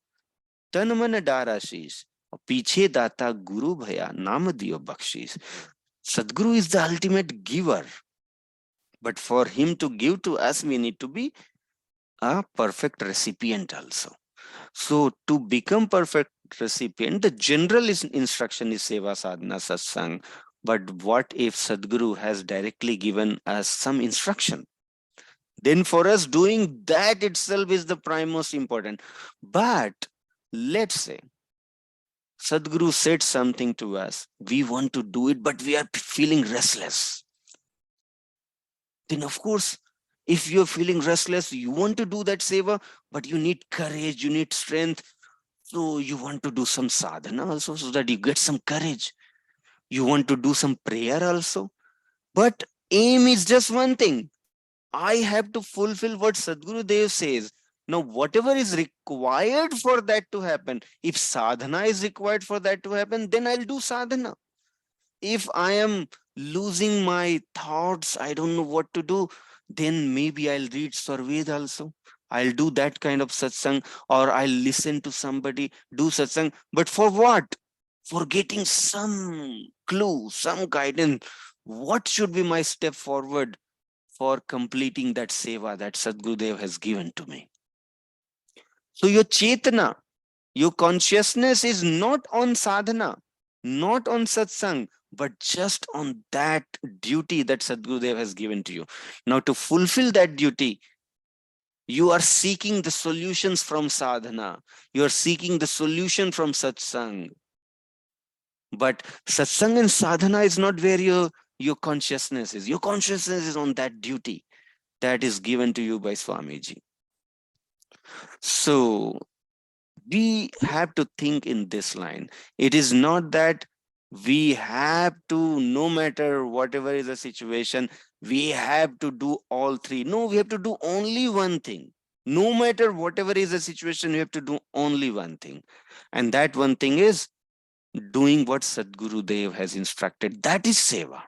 [SPEAKER 2] tan man dara sheesh. Piche data guru bhaya, naam diyo bakshish. Sadguru is the ultimate giver. But for him to give to us, we need to be a perfect recipient also. So to become perfect recipient, the general instruction is seva, sadhana, satsang. But what if Sadguru has directly given us some instruction? Then for us, doing that itself is the prime most important. But let's say Sadguru said something to us, we want to do it, but we are feeling restless. Then of course, if you're feeling restless, you want to do that seva, but you need courage, you need strength. So you want to do some sadhana also so that you get some courage. You want to do some prayer also. But aim is just one thing. I have to fulfill what Sadguru Dev says. Now, whatever is required for that to happen, if sadhana is required for that to happen, then I'll do sadhana. If I am losing my thoughts, I don't know what to do, then maybe I'll read Sarved also. I'll do that kind of satsang, or I'll listen to somebody do satsang. But for what? For getting some clue, some guidance. What should be my step forward for completing that seva that Sadgurudev has given to me? So your chetana, your consciousness is not on sadhana, not on satsang, but just on that duty that Sadgurudev has given to you. Now, to fulfill that duty, you are seeking the solutions from sadhana. You are seeking the solution from satsang. But satsang and sadhana is not where your consciousness is. Your consciousness is on that duty that is given to you by Swamiji. So we have to think in this line. It is not that we have to, no matter whatever is the situation, we have to do all three. No, we have to do only one thing. No matter whatever is the situation, we have to do only one thing. And that one thing is doing what Sadguru Dev has instructed. That is seva.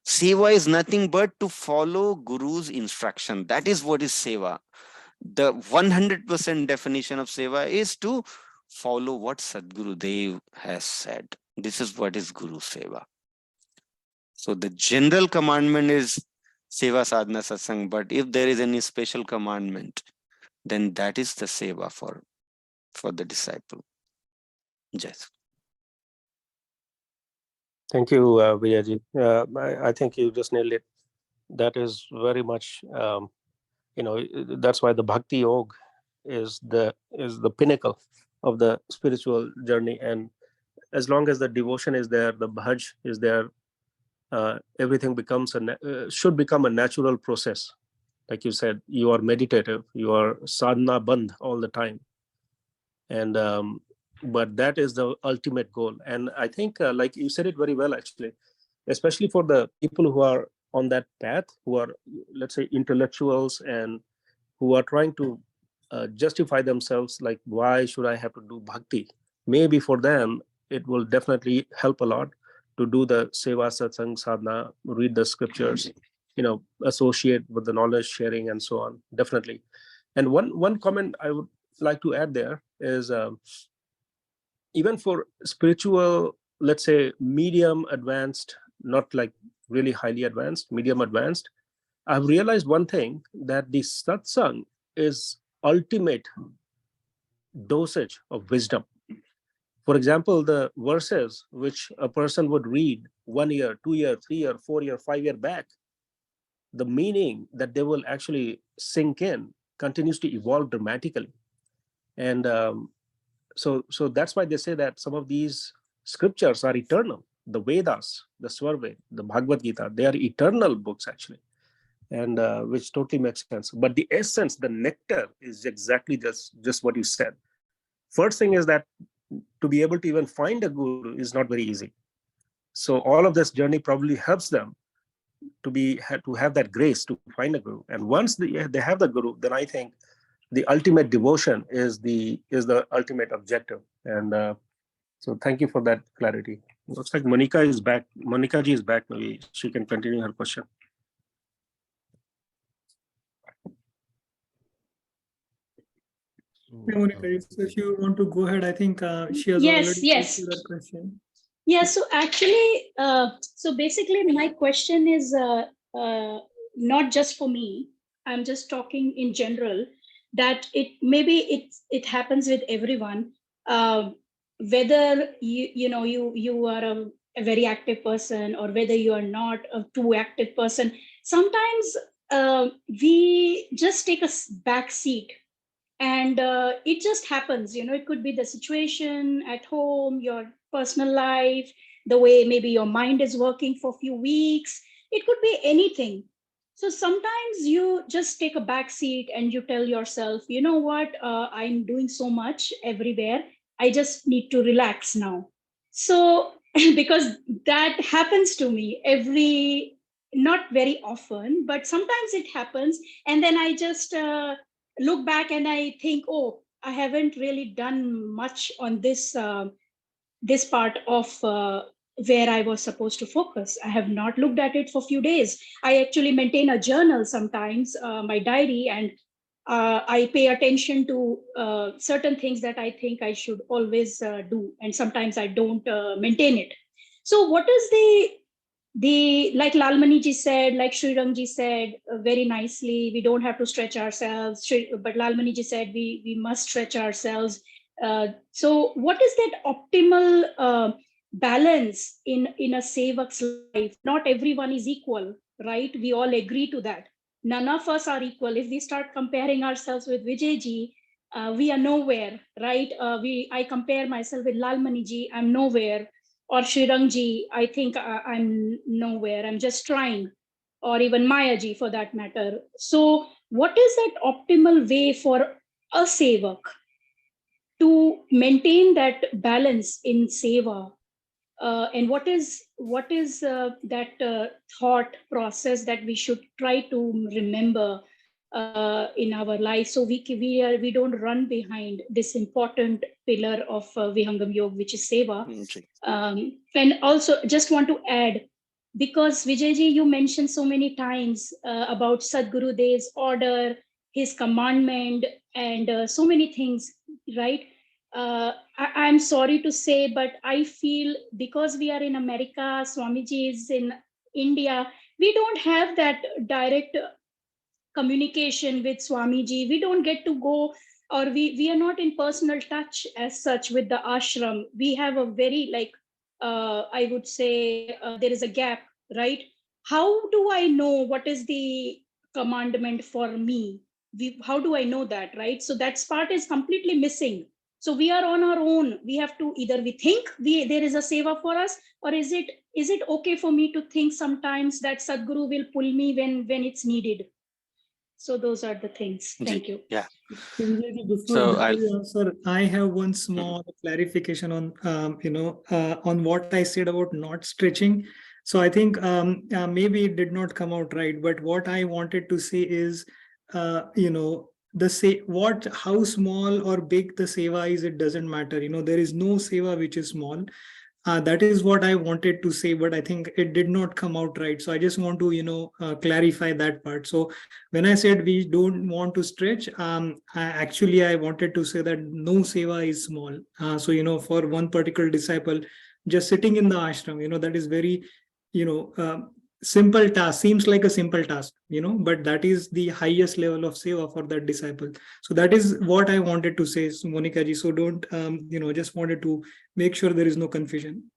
[SPEAKER 2] Seva is nothing but to follow Guru's instruction. That is what is seva. The 100% definition of seva is to follow what Sadguru Dev has said. This is what is Guru Seva. So the general commandment is seva sadhana satsang, but if there is any special commandment, then that is the seva for the disciple. Yes.
[SPEAKER 7] Thank you, Vijayaji. I think you just nailed it. That is very much, that's why the bhakti yoga is the pinnacle of the spiritual journey. And as long as the devotion is there, the bhaj is there, everything becomes should become a natural process. Like you said, you are meditative, you are sadhana bandh all the time. And but that is the ultimate goal. And I think, like you said it very well, actually, especially for the people who are on that path, who are, let's say, intellectuals and who are trying to justify themselves, like, why should I have to do bhakti? Maybe for them, it will definitely help a lot to do the seva satsang sadhana, read the scriptures, associate with the knowledge sharing and so on. Definitely. And one comment I would like to add there is, even for spiritual, let's say, medium advanced, not like really highly advanced, medium advanced, I've realized one thing, that the satsang is ultimate dosage of wisdom. For example, the verses which a person would read 1 year, 2 year, 3 year, 4 year, 5 year back, the meaning that they will actually sink in continues to evolve dramatically. And so that's why they say that some of these scriptures are eternal. The Vedas, the Swarved, the Bhagavad Gita, they are eternal books actually, and which totally makes sense. But the essence, the nectar, is exactly just what you said. First thing is that to be able to even find a guru is not very easy. So all of this journey probably helps them to have that grace to find a guru. And once they have the guru, then I think the ultimate devotion is the ultimate objective. And so thank you for that clarity. Looks like Monica is back. Monica ji is back. Maybe she can continue her question.
[SPEAKER 1] Yeah, Monica, if you want to go ahead, I think she has already answered that question.
[SPEAKER 5] Yeah, so actually, so basically my question is not just for me. I'm just talking in general, that it happens with everyone, whether you are a very active person, or whether you are not a too active person. Sometimes we just take a back seat, and it just happens. It could be the situation at home, your personal life, the way maybe your mind is working for a few weeks. It could be anything. So sometimes you just take a back seat and you tell yourself, you know what, I'm doing so much everywhere, I just need to relax now. So because that happens to me not very often, but sometimes it happens. And then I just look back and I think, oh, I haven't really done much on this this part of where I was supposed to focus. I have not looked at it for a few days. I actually maintain a journal sometimes, my diary, and I pay attention to certain things that I think I should always do, and sometimes I don't maintain it. So what is the like Lalmani ji said, like Srirang ji said very nicely, we don't have to stretch ourselves, but Lalmani ji said we must stretch ourselves. So what is that optimal balance in a sevak's life? Not everyone is equal, right? We all agree to that. None of us are equal. If we start comparing ourselves with Vijay ji, we are nowhere, right? I compare myself with Lalmani ji, I'm nowhere. Or Srirang ji, I think I'm nowhere. I'm just trying. Or even Maya ji, for that matter. So, what is that optimal way for a sevak to maintain that balance in seva? And what is that thought process that we should try to remember in our life, so we don't run behind this important pillar of Vihangam Yoga, which is seva. And also just want to add, because Vijayji, you mentioned so many times about Sadguru Dev's order, his commandment, and so many things, right? I'm sorry to say, but I feel because we are in America, Swamiji is in India, we don't have that direct communication with Swamiji. We don't get to go, or we are not in personal touch as such with the ashram. We have a very, like, I would say there is a gap, right? How do I know what is the commandment for me? How do I know that, right? So that part is completely missing. So we are on our own. We have to either we think there is a seva for us, or is it okay for me to think sometimes that Sadguru will pull me when it's needed? So those are the things. Thank you.
[SPEAKER 2] Yeah.
[SPEAKER 1] So Vijayji, before
[SPEAKER 2] So
[SPEAKER 1] you answer, I have one small clarification on on what I said about not stretching. So I think maybe it did not come out right, but what I wanted to say is, how small or big the seva is, it doesn't matter. There is no seva which is small. That is what I wanted to say, but I think it did not come out right. So I just want to, clarify that part. So when I said we don't want to stretch, I wanted to say that no seva is small. So, for one particular disciple, just sitting in the ashram, that is very, simple task, seems like a simple task, but that is the highest level of seva for that disciple. So that is what I wanted to say, Monica ji. So don't, just wanted to make sure there is no confusion.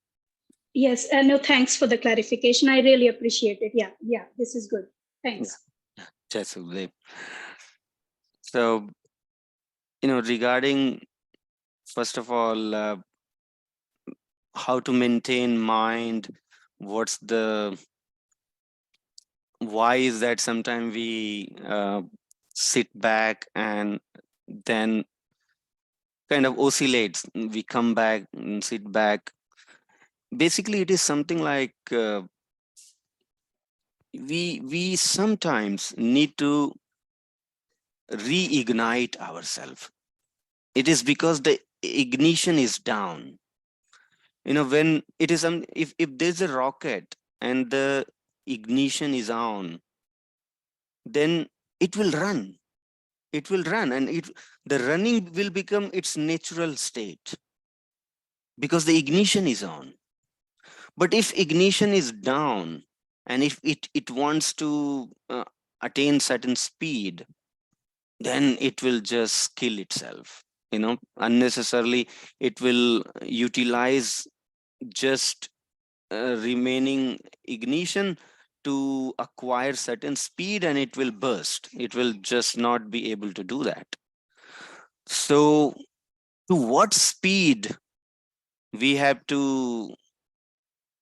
[SPEAKER 5] Yes, and no, thanks for the clarification. I really appreciate it. Yeah, this is good. Thanks.
[SPEAKER 2] Yeah. So, regarding, first of all, how to maintain mind, why is that sometimes we sit back and then kind of oscillates, we come back and sit back. Basically, it is something like we sometimes need to reignite ourselves. It is because the ignition is down. When it is if there's a rocket and the ignition is on, then it will run. It will run, and the running will become its natural state because the ignition is on. But if ignition is down, and if it wants to attain certain speed, then it will just kill itself. Unnecessarily, it will utilize just remaining ignition to acquire certain speed, and it will burst. It will just not be able to do that. So to what speed we have to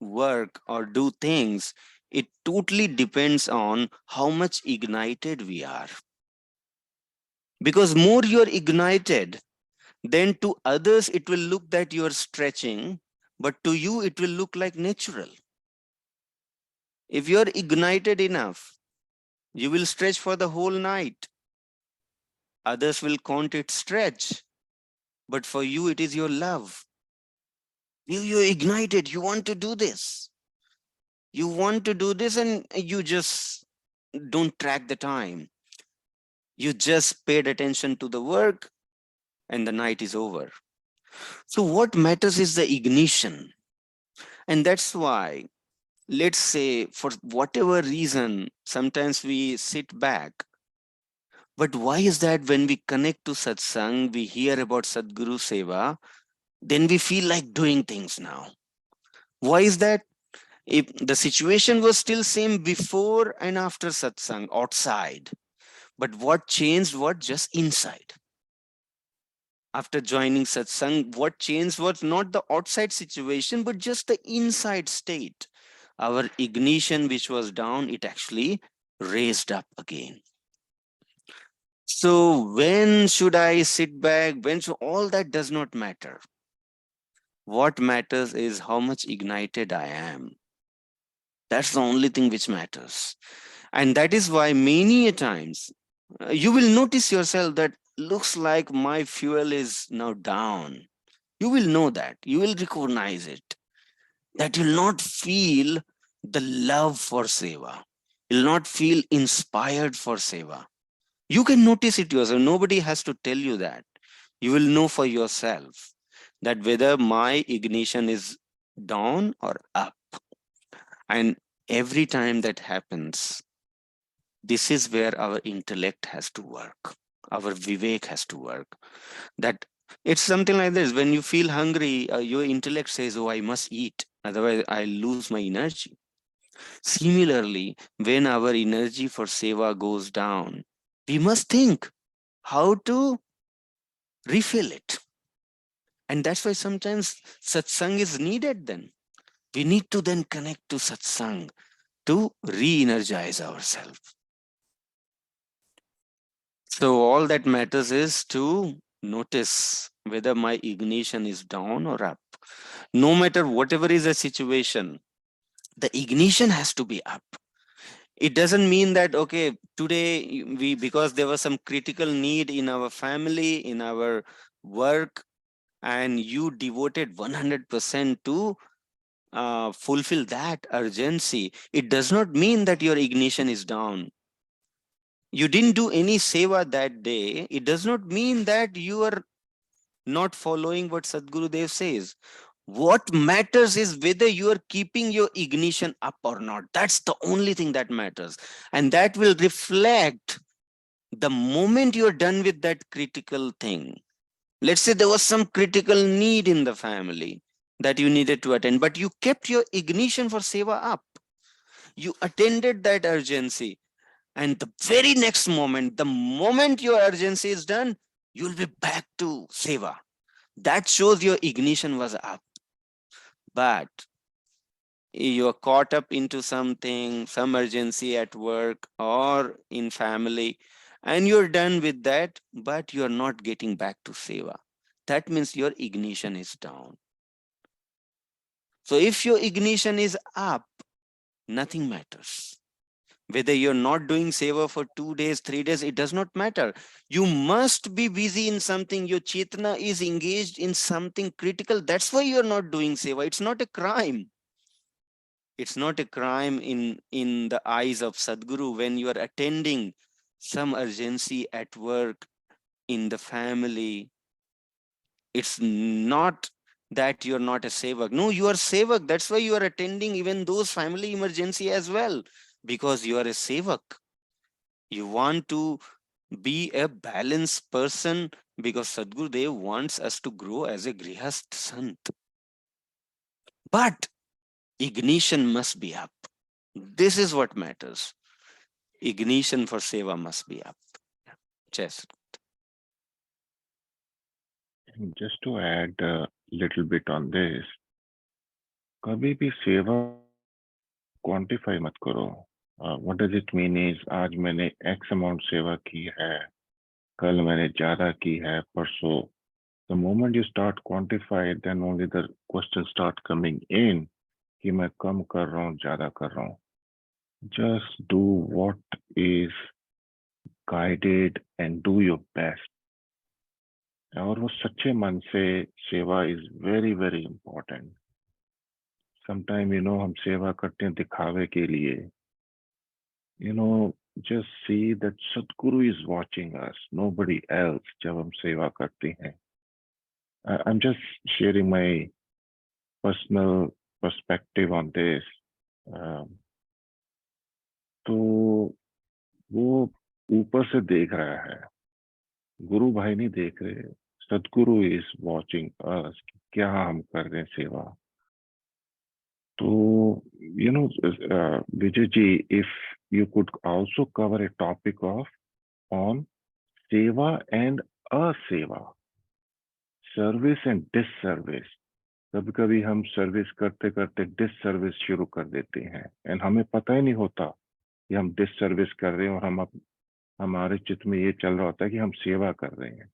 [SPEAKER 2] work or do things, it totally depends on how much ignited we are. Because more you're ignited, then to others it will look that you're stretching, but to you it will look like natural. If you're ignited enough, you will stretch for the whole night. Others will count it stretch, but for you it is your love. You're ignited, you want to do this. You want to do this, and you just don't track the time. You just paid attention to the work and the night is over. So what matters is the ignition. And that's why, let's say, for whatever reason, sometimes we sit back. But why is that when we connect to satsang, we hear about Sadguru Seva, then we feel like doing things now? Why is that? If the situation was still same before and after satsang outside, but what changed was just inside. After joining satsang, what changed was not the outside situation, but just the inside state. Our ignition, which was down, it actually raised up again. So when should I sit back? All that does not matter. What matters is how much ignited I am. That's the only thing which matters. And that is why many a times you will notice yourself that looks like my fuel is now down. You will know that. You will recognize it. That you'll not feel the love for seva. You'll not feel inspired for seva. You can notice it yourself. Nobody has to tell you that. You will know for yourself that whether my ignition is down or up. And every time that happens, this is where our intellect has to work. Our vivek has to work. That it's something like this. When you feel hungry, your intellect says, oh, I must eat. Otherwise, I'll lose my energy. Similarly, when our energy for seva goes down, we must think how to refill it. And that's why sometimes satsang is needed then. We need to then connect to satsang to re-energize ourselves. So all that matters is to notice whether my ignition is down or up. No matter whatever is the situation, the ignition has to be up. It doesn't mean that, okay, today because there was some critical need in our family, in our work, and you devoted 100% to fulfill that urgency. It does not mean that your ignition is down. You didn't do any seva that day. It does not mean that you are not following what Sadguru Dev says. What matters is whether you are keeping your ignition up or not. That's the only thing that matters. And that will reflect the moment you're done with that critical thing. Let's say there was some critical need in the family that you needed to attend, but you kept your ignition for seva up. You attended that urgency. And the very next moment, the moment your urgency is done, you'll be back to seva. That shows your ignition was up. But you're caught up into something, some urgency at work or in family, and you're done with that, but you're not getting back to seva. That means your ignition is down. So if your ignition is up, nothing matters. Whether you're not doing seva for 2 days, 3 days, it does not matter. You must be busy in something. Your chetana is engaged in something critical. That's why you're not doing seva. It's not a crime. It's not a crime in the eyes of Sadguru when you are attending some urgency at work, in the family. It's not that you're not a sevak. No, you are sevak. That's why you are attending even those family emergency as well, because you are a sevak. You want to be a balanced person because Sadguru Dev wants us to grow as a Grihast Sant. But ignition must be up. This is what matters. Ignition for seva must be up. Just
[SPEAKER 6] to add a little bit on this, कभी भी सेवा quantify मत करो. What does it mean is आज मैंने X amount सेवा की है, कल मैंने ज़्यादा की है, परसों. The moment you start quantify, then only the questions start coming in कि मैं कम कर रहा हूँ, ज़्यादा कर रहा हूँ. Just do what is guided and do your best. और वो सच्चे मन से सेवा is very very important. Sometimes हम सेवा करते हैं दिखावे के लिए. just see that Sadguru is watching us, nobody else, जब हम सेवा करते हैं. I'm just sharing my personal perspective on this. तो वो ऊपर से देख रहा है, गुरु भाई नहीं देख रहे. सदगुरु इज वॉचिंग अस, क्या हम कर रहे हैं सेवा. तो Vijay ji, if you could also cover a topic of on seva and aseva, service and disservice. कभी कभी हम सर्विस करते करते डिससर्विस शुरू कर देते हैं एंड हमें पता ही नहीं होता कि हम डिससर्विस कर रहे हैं और हम हमारे चित्त में ये चल रहा होता है कि हम सेवा कर रहे हैं.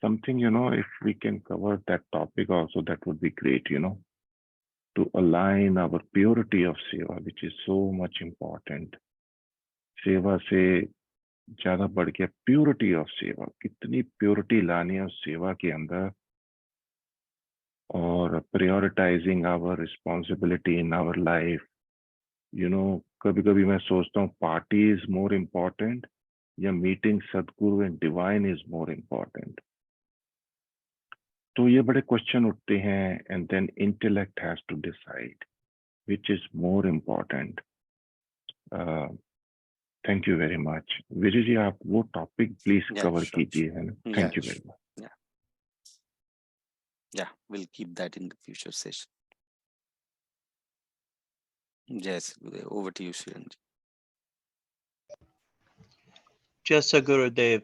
[SPEAKER 6] Something, if we can cover that topic also, that would be great, to align our purity of seva, which is so much important. सेवा से ज्यादा बढ़ गया प्योरिटी ऑफ सेवा. कितनी प्योरिटी लानी है उस सेवा के अंदर, और prioritising our responsibility in our life. कभी कभी मैं सोचता हूँ पार्टी इज मोर इम्पोर्टेंट या meeting Sadhguru and divine is more important. तो ये बड़े क्वेश्चन उठते हैं and then intellect has to decide which is more important. Thank you very much. Vijay ji, आप वो टॉपिक प्लीज कवर कीजिए, है ना. Thank you very much.
[SPEAKER 2] Yeah, we'll keep that in the future session. Yes, over to you, Shiranji.
[SPEAKER 3] Just a Gurudev,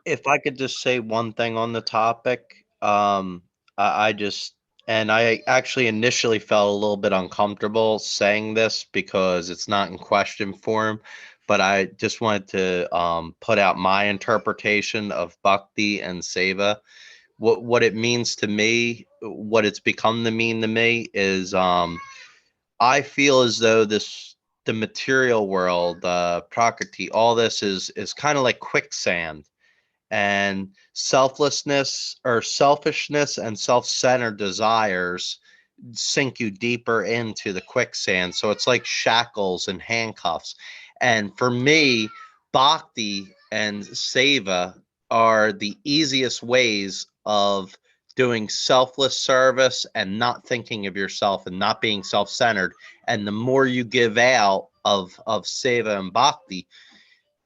[SPEAKER 3] if I could just say one thing on the topic, I just, and I actually initially felt a little bit uncomfortable saying this because it's not in question form, but I just wanted to put out my interpretation of bhakti and seva. What it means to me, what it's become to mean to me is I feel as though the material world, prakriti, all this is kind of like quicksand, and selflessness or selfishness and self-centered desires sink you deeper into the quicksand. So it's like shackles and handcuffs. And for me, bhakti and seva are the easiest ways of doing selfless service and not thinking of yourself and not being self-centered. And the more you give out of seva and bhakti,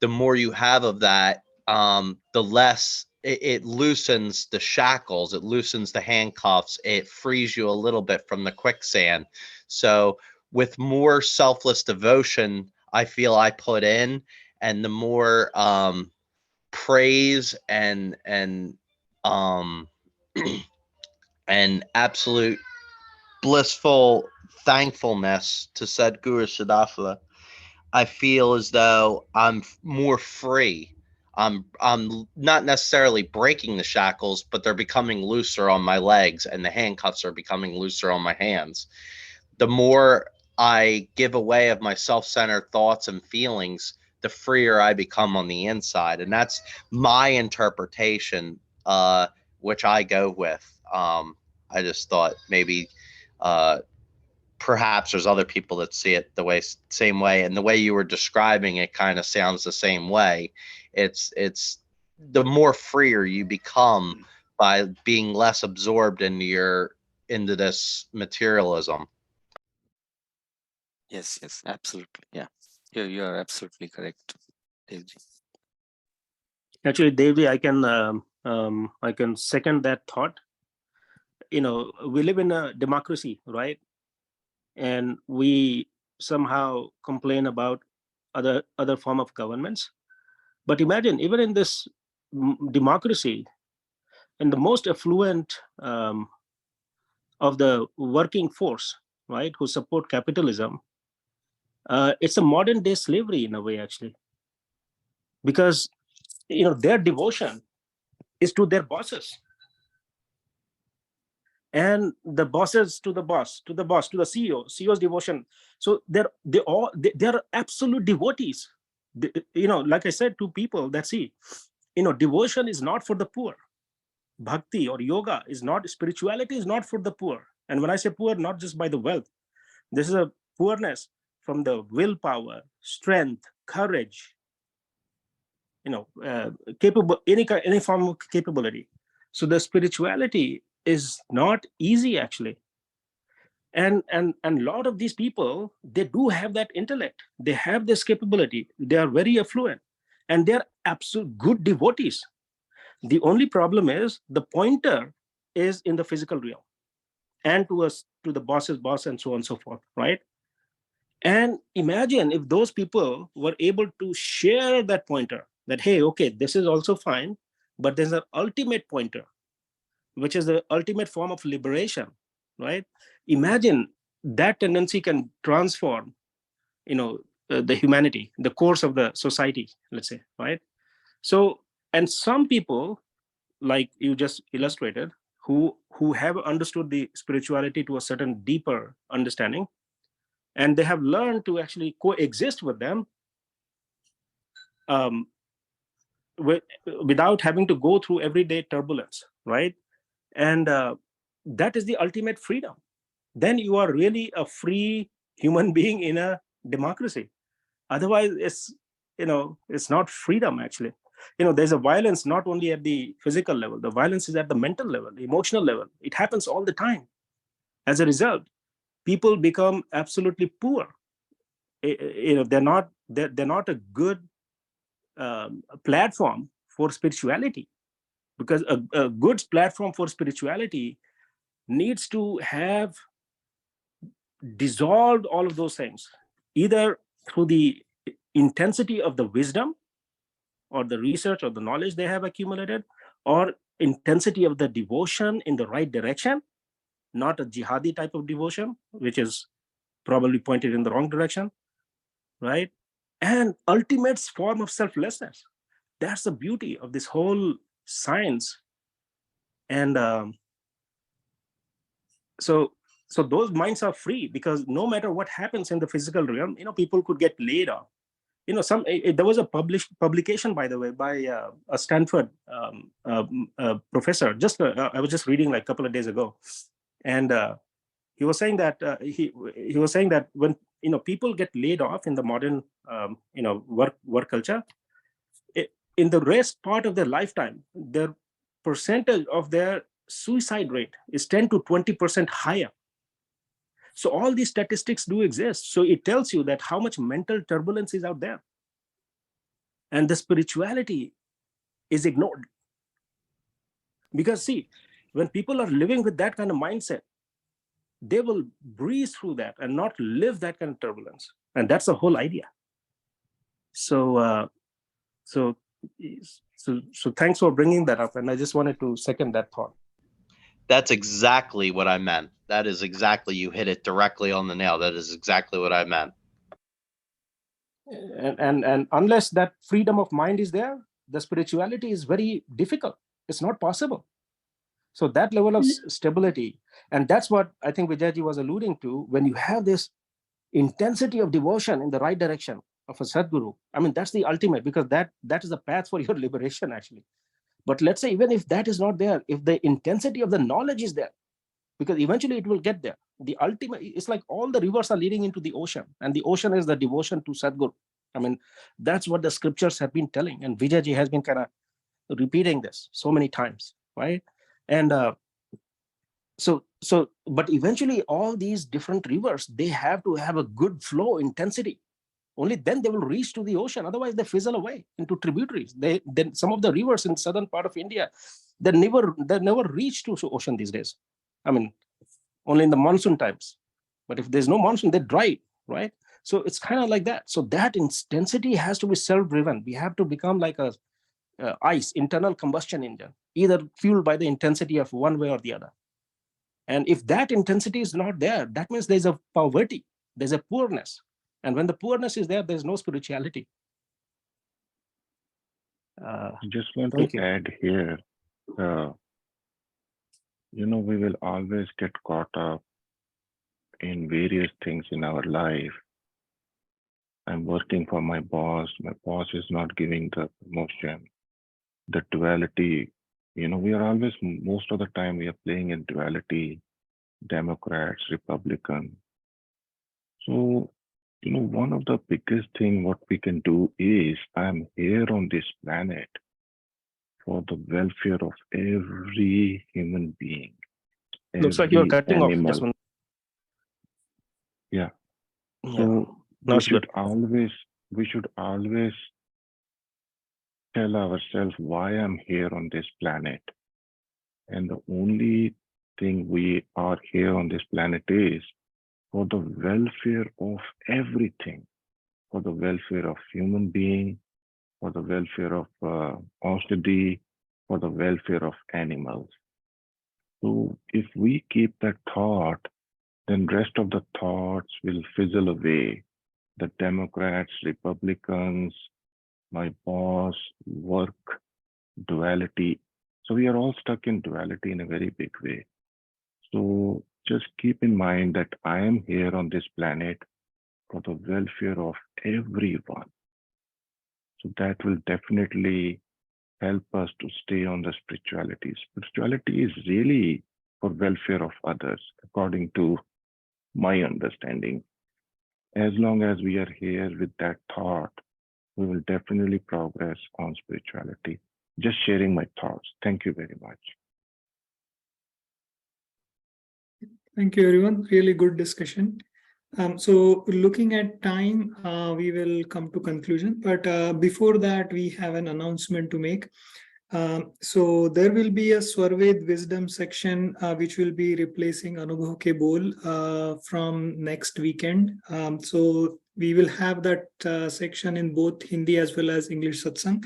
[SPEAKER 3] the more you have of that, the less it loosens the shackles, it loosens the handcuffs, it frees you a little bit from the quicksand. So with more selfless devotion, I feel I put in, and the more praise and and absolute blissful thankfulness to Sadguru Sadafala, I feel as though I'm more free. I'm not necessarily breaking the shackles, but they're becoming looser on my legs, and the handcuffs are becoming looser on my hands. The more I give away of my self-centered thoughts and feelings, the freer I become on the inside. And that's my interpretation, which I go with. I just thought maybe perhaps there's other people that see it the same way, and the way you were describing it kind of sounds the same way. It's the more freer you become by being less absorbed into this materialism.
[SPEAKER 2] Yes, absolutely. Yeah, you are absolutely correct, Devji.
[SPEAKER 7] Actually, Devji, I can second that thought. We live in a democracy, right? And we somehow complain about other form of governments. But imagine, even in this democracy, in the most affluent of the working force, right, who support capitalism, it's a modern day slavery in a way, actually, because their devotion is to their bosses, and the bosses to the boss, to the CEO's devotion. So they're absolute devotees. Like I said, to people that see, devotion is not for the poor. Bhakti or yoga is not, spirituality is not for the poor. And when I say poor, not just by the wealth, this is a poorness from the willpower, strength, courage, capable, any form of capability. So the spirituality is not easy actually. And a lot of these people, they do have that intellect, they have this capability, they are very affluent, and they're absolute good devotees. The only problem is the pointer is in the physical realm and to the boss's boss and so on and so forth, right? And imagine if those people were able to share that pointer, that hey, okay, this is also fine, but there's an ultimate pointer, which is the ultimate form of liberation, right? Imagine that tendency can transform, the humanity, the course of the society, let's say, right? So, and some people, like you just illustrated, who have understood the spirituality to a certain deeper understanding, and they have learned to actually coexist with them, um, without having to go through everyday turbulence, right? And that is the ultimate freedom. Then you are really a free human being in a democracy. Otherwise, it's not freedom actually. There's a violence not only at the physical level, the violence is at the mental level, the emotional level. It happens all the time. As a result, people become absolutely poor. They're not a good platform for spirituality, because a good platform for spirituality needs to have dissolved all of those things, either through the intensity of the wisdom or the research or the knowledge they have accumulated, or intensity of the devotion in the right direction, not a jihadi type of devotion, which is probably pointed in the wrong direction, right? And ultimate form of selflessness. That's the beauty of this whole science. And so those minds are free, because no matter what happens in the physical realm, people could get laid off. There was a publication, by the way, by a Stanford professor. I was just reading like a couple of days ago, and he was saying that he was saying that when people get laid off in the modern work culture, in the rest part of their lifetime, their percentage of their suicide rate is 10 to 20% higher. So all these statistics do exist. So it tells you that how much mental turbulence is out there. And the spirituality is ignored. Because see, when people are living with that kind of mindset, they will breeze through that and not live that kind of turbulence. And that's the whole idea. So thanks for bringing that up. And I just wanted to second that thought.
[SPEAKER 3] That's exactly what I meant. That is exactly, you hit it directly on the nail. That is exactly what I meant.
[SPEAKER 7] And unless that freedom of mind is there, the spirituality is very difficult. It's not possible. So that level of stability, and that's what I think Vijayji was alluding to, when you have this intensity of devotion in the right direction of a Sadguru, I mean, that's the ultimate, because that is the path for your liberation actually. But let's say even if that is not there, if the intensity of the knowledge is there, because eventually it will get there. The ultimate, it's like all the rivers are leading into the ocean, and the ocean is the devotion to Sadguru. I mean, that's what the scriptures have been telling, and Vijayji has been kind of repeating this so many times, right? And but eventually all these different rivers, they have to have a good flow intensity. Only then they will reach to the ocean. Otherwise, they fizzle away into tributaries. Then some of the rivers in southern part of India, they never reach to ocean these days. I mean, only in the monsoon times. But if there's no monsoon, they dry, right? So it's kind of like that. So that intensity has to be self-driven. We have to become like a ICE, internal combustion engine, either fueled by the intensity of one way or the other. And if that intensity is not there, that means there's a poverty, there's a poorness. And when the poorness is there, there's no spirituality.
[SPEAKER 6] I just want to add here, we will always get caught up in various things in our life. I'm working for my boss is not giving the promotion. The duality, we are always, most of the time we are playing in duality, Democrats, Republican. So, one of the biggest thing what we can do is, I'm here on on this planet for the welfare of every human being,
[SPEAKER 7] Looks like you're
[SPEAKER 6] every
[SPEAKER 7] cutting off. Just
[SPEAKER 6] animal.
[SPEAKER 7] one.
[SPEAKER 6] Yeah.
[SPEAKER 7] Yeah.
[SPEAKER 6] So
[SPEAKER 7] Now
[SPEAKER 6] we
[SPEAKER 7] it's good.
[SPEAKER 6] should always tell ourselves why I'm here on this planet. And the only thing we are here on this planet is for the welfare of everything, for the welfare of human being, for the welfare of Aushadhi, for the welfare of animals. So if we keep that thought, then rest of the thoughts will fizzle away. The Democrats, Republicans, my boss, work, duality. So we are all stuck in duality in a very big way. So just keep in mind that I am here on this planet for the welfare of everyone. So that will definitely help us to stay on the spirituality. Spirituality is really for welfare of others, according to my understanding. As long as we are here with that thought, we will definitely progress on spirituality. Just sharing my thoughts. Thank you very much.
[SPEAKER 1] Thank you, everyone. Really good discussion. So looking at time, we will come to conclusion. But before that, we have an announcement to make. So there will be a Swarved Wisdom section, which will be replacing Anubhav Ke Bol from next weekend. So we will have that section in both Hindi as well as English Satsang.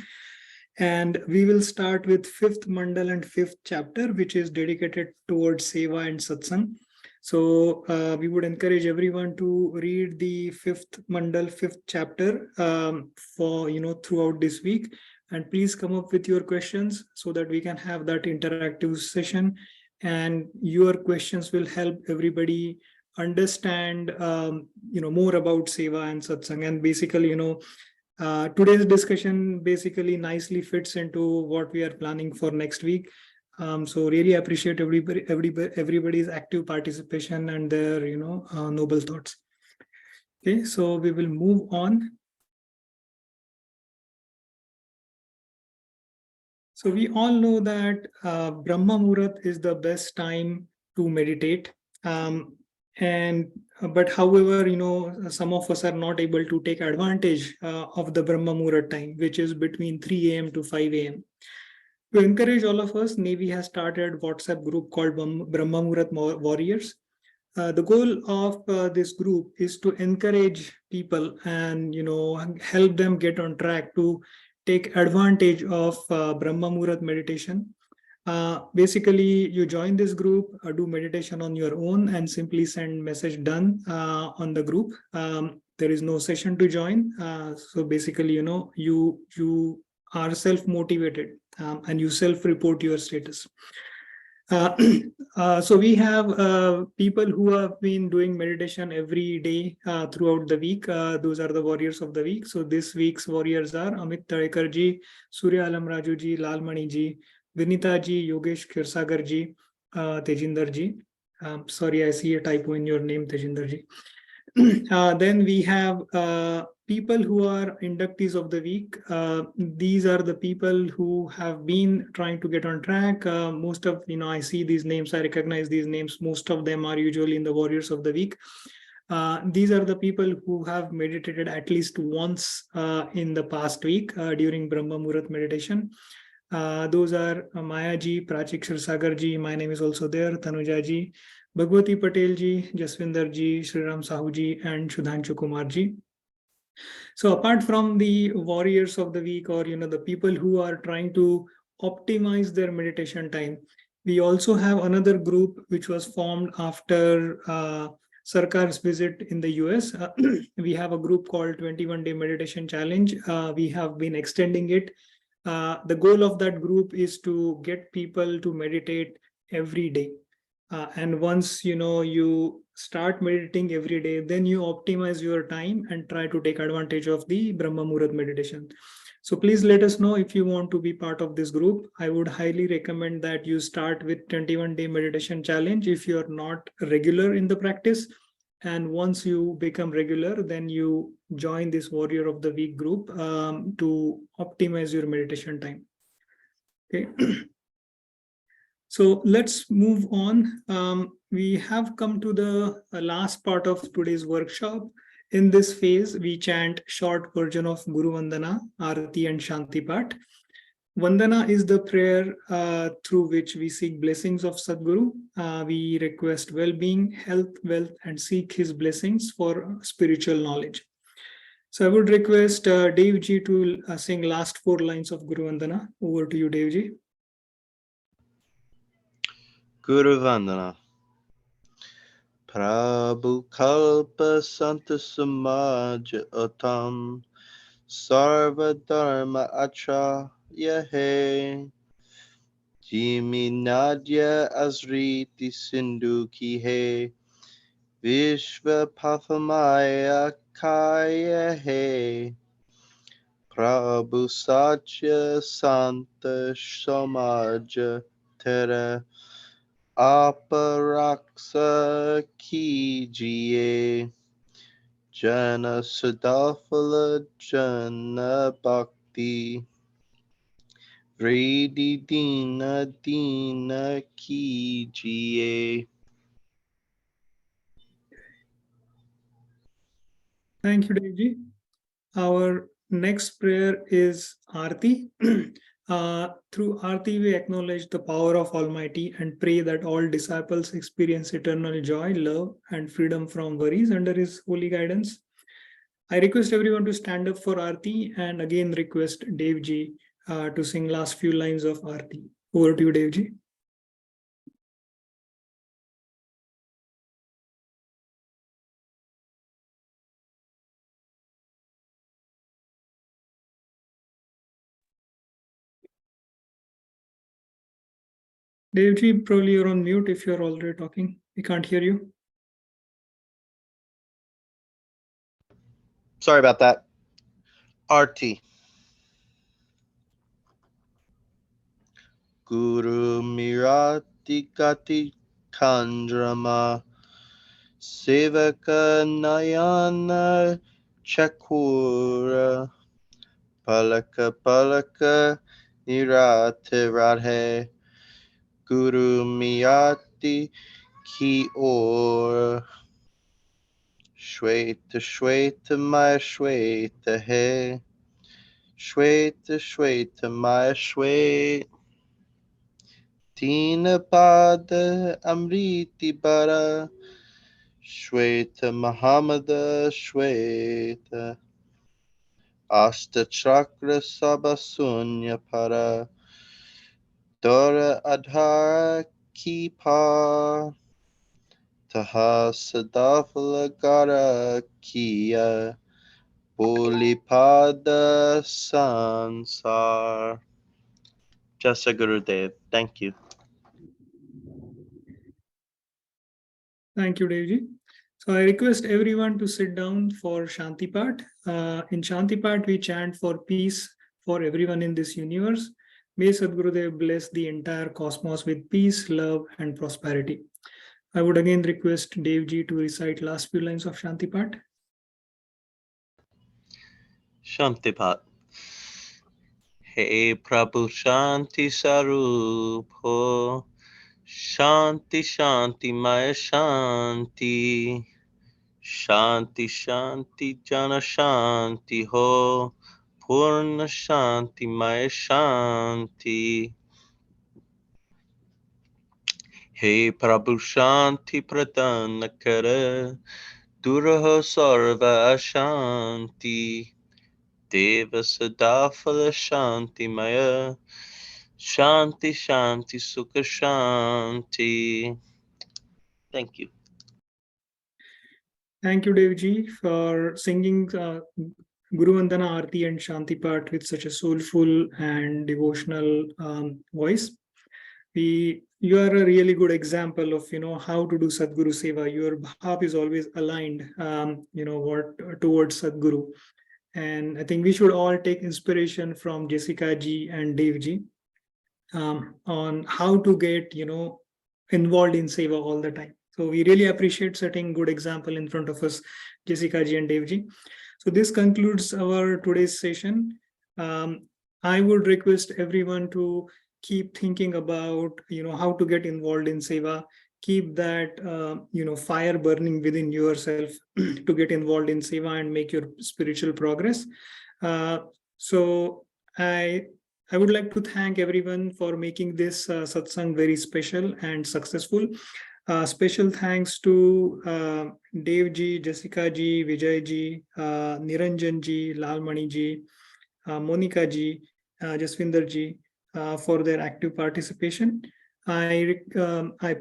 [SPEAKER 1] And we will start with 5th Mandal and 5th chapter, which is dedicated towards Seva and Satsang. So we would encourage everyone to read the 5th Mandal, 5th chapter for, throughout this week. And please come up with your questions so that we can have that interactive session. And your questions will help everybody understand, more about Seva and Satsang. And basically, today's discussion basically nicely fits into what we are planning for next week. So really appreciate everybody's active participation and their, noble thoughts. Okay, so we will move on. So we all know that Brahma Muhurat is the best time to meditate. But however, some of us are not able to take advantage of the Brahma Muhurat time, which is between 3 a.m. to 5 a.m. To encourage all of us, Navy has started a WhatsApp group called Brahma Muhurat Warriors. The goal of this group is to encourage people and help them get on track to take advantage of Brahma Muhurat meditation. Basically, you join this group, do meditation on your own, and simply send message done on the group. There is no session to join. So basically, you are self-motivated and you self-report your status. So we have people who have been doing meditation every day throughout the week. Those are the warriors of the week. So this week's warriors are Amit Tadekar ji, Surya Alam Raju ji, Lal Mani ji, Vinita ji, Yogesh Khirsagar ji, Tejinder ji. Sorry, I see a typo in your name, Tejinder ji. Then we have people who are inductees of the week. These are the people who have been trying to get on track. Most of, I see these names, I recognize these names. Most of them are usually in the warriors of the week. These are the people who have meditated at least once in the past week during Brahma Muhurat meditation. Those are Maya ji, Prachik Shirsagar ji, my name is also there, Tanuja ji, Bhagwati Patel ji, Jaswinder ji, Sriram Sahu ji, and Shudhanshu Kumar ji. So apart from the warriors of the week, or the people who are trying to optimize their meditation time, we also have another group which was formed after Sarkar's visit in the US. We have a group called 21-Day Meditation Challenge. We have been extending it. The goal of that group is to get people to meditate every day. And once you start meditating every day, then you optimize your time and try to take advantage of the Brahma Muhurat meditation. So please let us know if you want to be part of this group. I would highly recommend that you start with 21-Day Meditation Challenge if you are not regular in the practice. And once you become regular, then you join this Warrior of the Week group to optimize your meditation time. Okay. So let's move on. We have come to the last part of today's workshop. In this phase, we chant short version of Guru Vandana, Arati and Shanti Pat. Vandana is the prayer through which we seek blessings of Sadguru. We request well-being, health, wealth, and seek his blessings for spiritual knowledge. So I would request Dave Ji to sing last 4 lines of Guru Vandana. Over to you, Dave Ji.
[SPEAKER 3] Guru Vandana. Prabhu Kalpa Santa Samaj Uttam Sarva Dharma Acharya He Jimi Nadya Asriti Sindhu Ki He Vishva Pathamaya Kaya He Prabhu Satya Santa Samaja Tera Aparaksa Kijiye Jana Sudafala Jana Bhakti Vridi Dina Dina Kijiye.
[SPEAKER 1] Thank you, Devji. Our next prayer is Aarti. Through Aarti, we acknowledge the power of Almighty and pray that all disciples experience eternal joy, love, and freedom from worries under His holy guidance. I request everyone to stand up for Aarti and again request Devji to sing last few lines of Aarti. Over to you, Devji. Devji, probably you're on mute if you're already talking. We can't hear you.
[SPEAKER 3] Sorry about that. Arti. Guru Mirati Gati Kandrama Sevaka Nayana Chakura Palaka Palaka Nirate Radhe Guru Miyati Ki Or Shweta Shweta Maya Shweta He Shweta Shweta Maya Shweta Tina Pada Amriti Bara Shweta Mahamada Shweta Asta Chakra Sabasunya Para Dora Adhara Kipa Taha Sadafala Gara Kiya Bulipada Sansar. Jasa Gurudev. Thank you.
[SPEAKER 1] Thank you, Devji. So I request everyone to sit down for Shanti Pat. In Shanti Pat, we chant for peace for everyone in this universe. May Sadgurudev bless the entire cosmos with peace, love, and prosperity. I would again request Devji to recite last few lines of Shanti Pat.
[SPEAKER 3] Shanti Pat. Hey Prabhu Shanti Sarup Ho Shanti Shanti Maya Shanti Shanti Shanti Jana Shanti Ho Purna Shanti Maya Shanti Hey Prabhu Shanti Pradana Kara Duraho Sarva Ashanti Deva Sadafala Shanti Maya Shanti Shanti Sukha Shanti. Thank you.
[SPEAKER 1] Thank you, Devji, for singing Guru Vandana Aarti and Shanti Pat with such a soulful and devotional voice. You are a really good example of how to do Sadguru Seva. Your bhav is always aligned towards Sadguru. And I think we should all take inspiration from Jessica ji and Dave ji on how to get involved in Seva all the time. So we really appreciate setting good example in front of us, Jessica ji and Dave ji. So this concludes our today's session. I would request everyone to keep thinking about, how to get involved in seva. Keep that, fire burning within yourself to get involved in seva and make your spiritual progress. So I would like to thank everyone for making this satsang very special and successful. Special thanks to Dev ji, Jessica ji, Vijay ji, Niranjan ji, Lalmani ji, Monica ji, Jaswinder ji for their active participation. I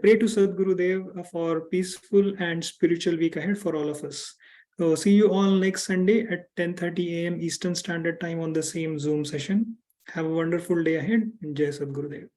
[SPEAKER 1] pray to Sadguru Dev for peaceful and spiritual week ahead for all of us. So see you all next Sunday at 10:30 a.m. Eastern Standard Time on the same Zoom session. Have a wonderful day ahead. Jai Sadguru Dev.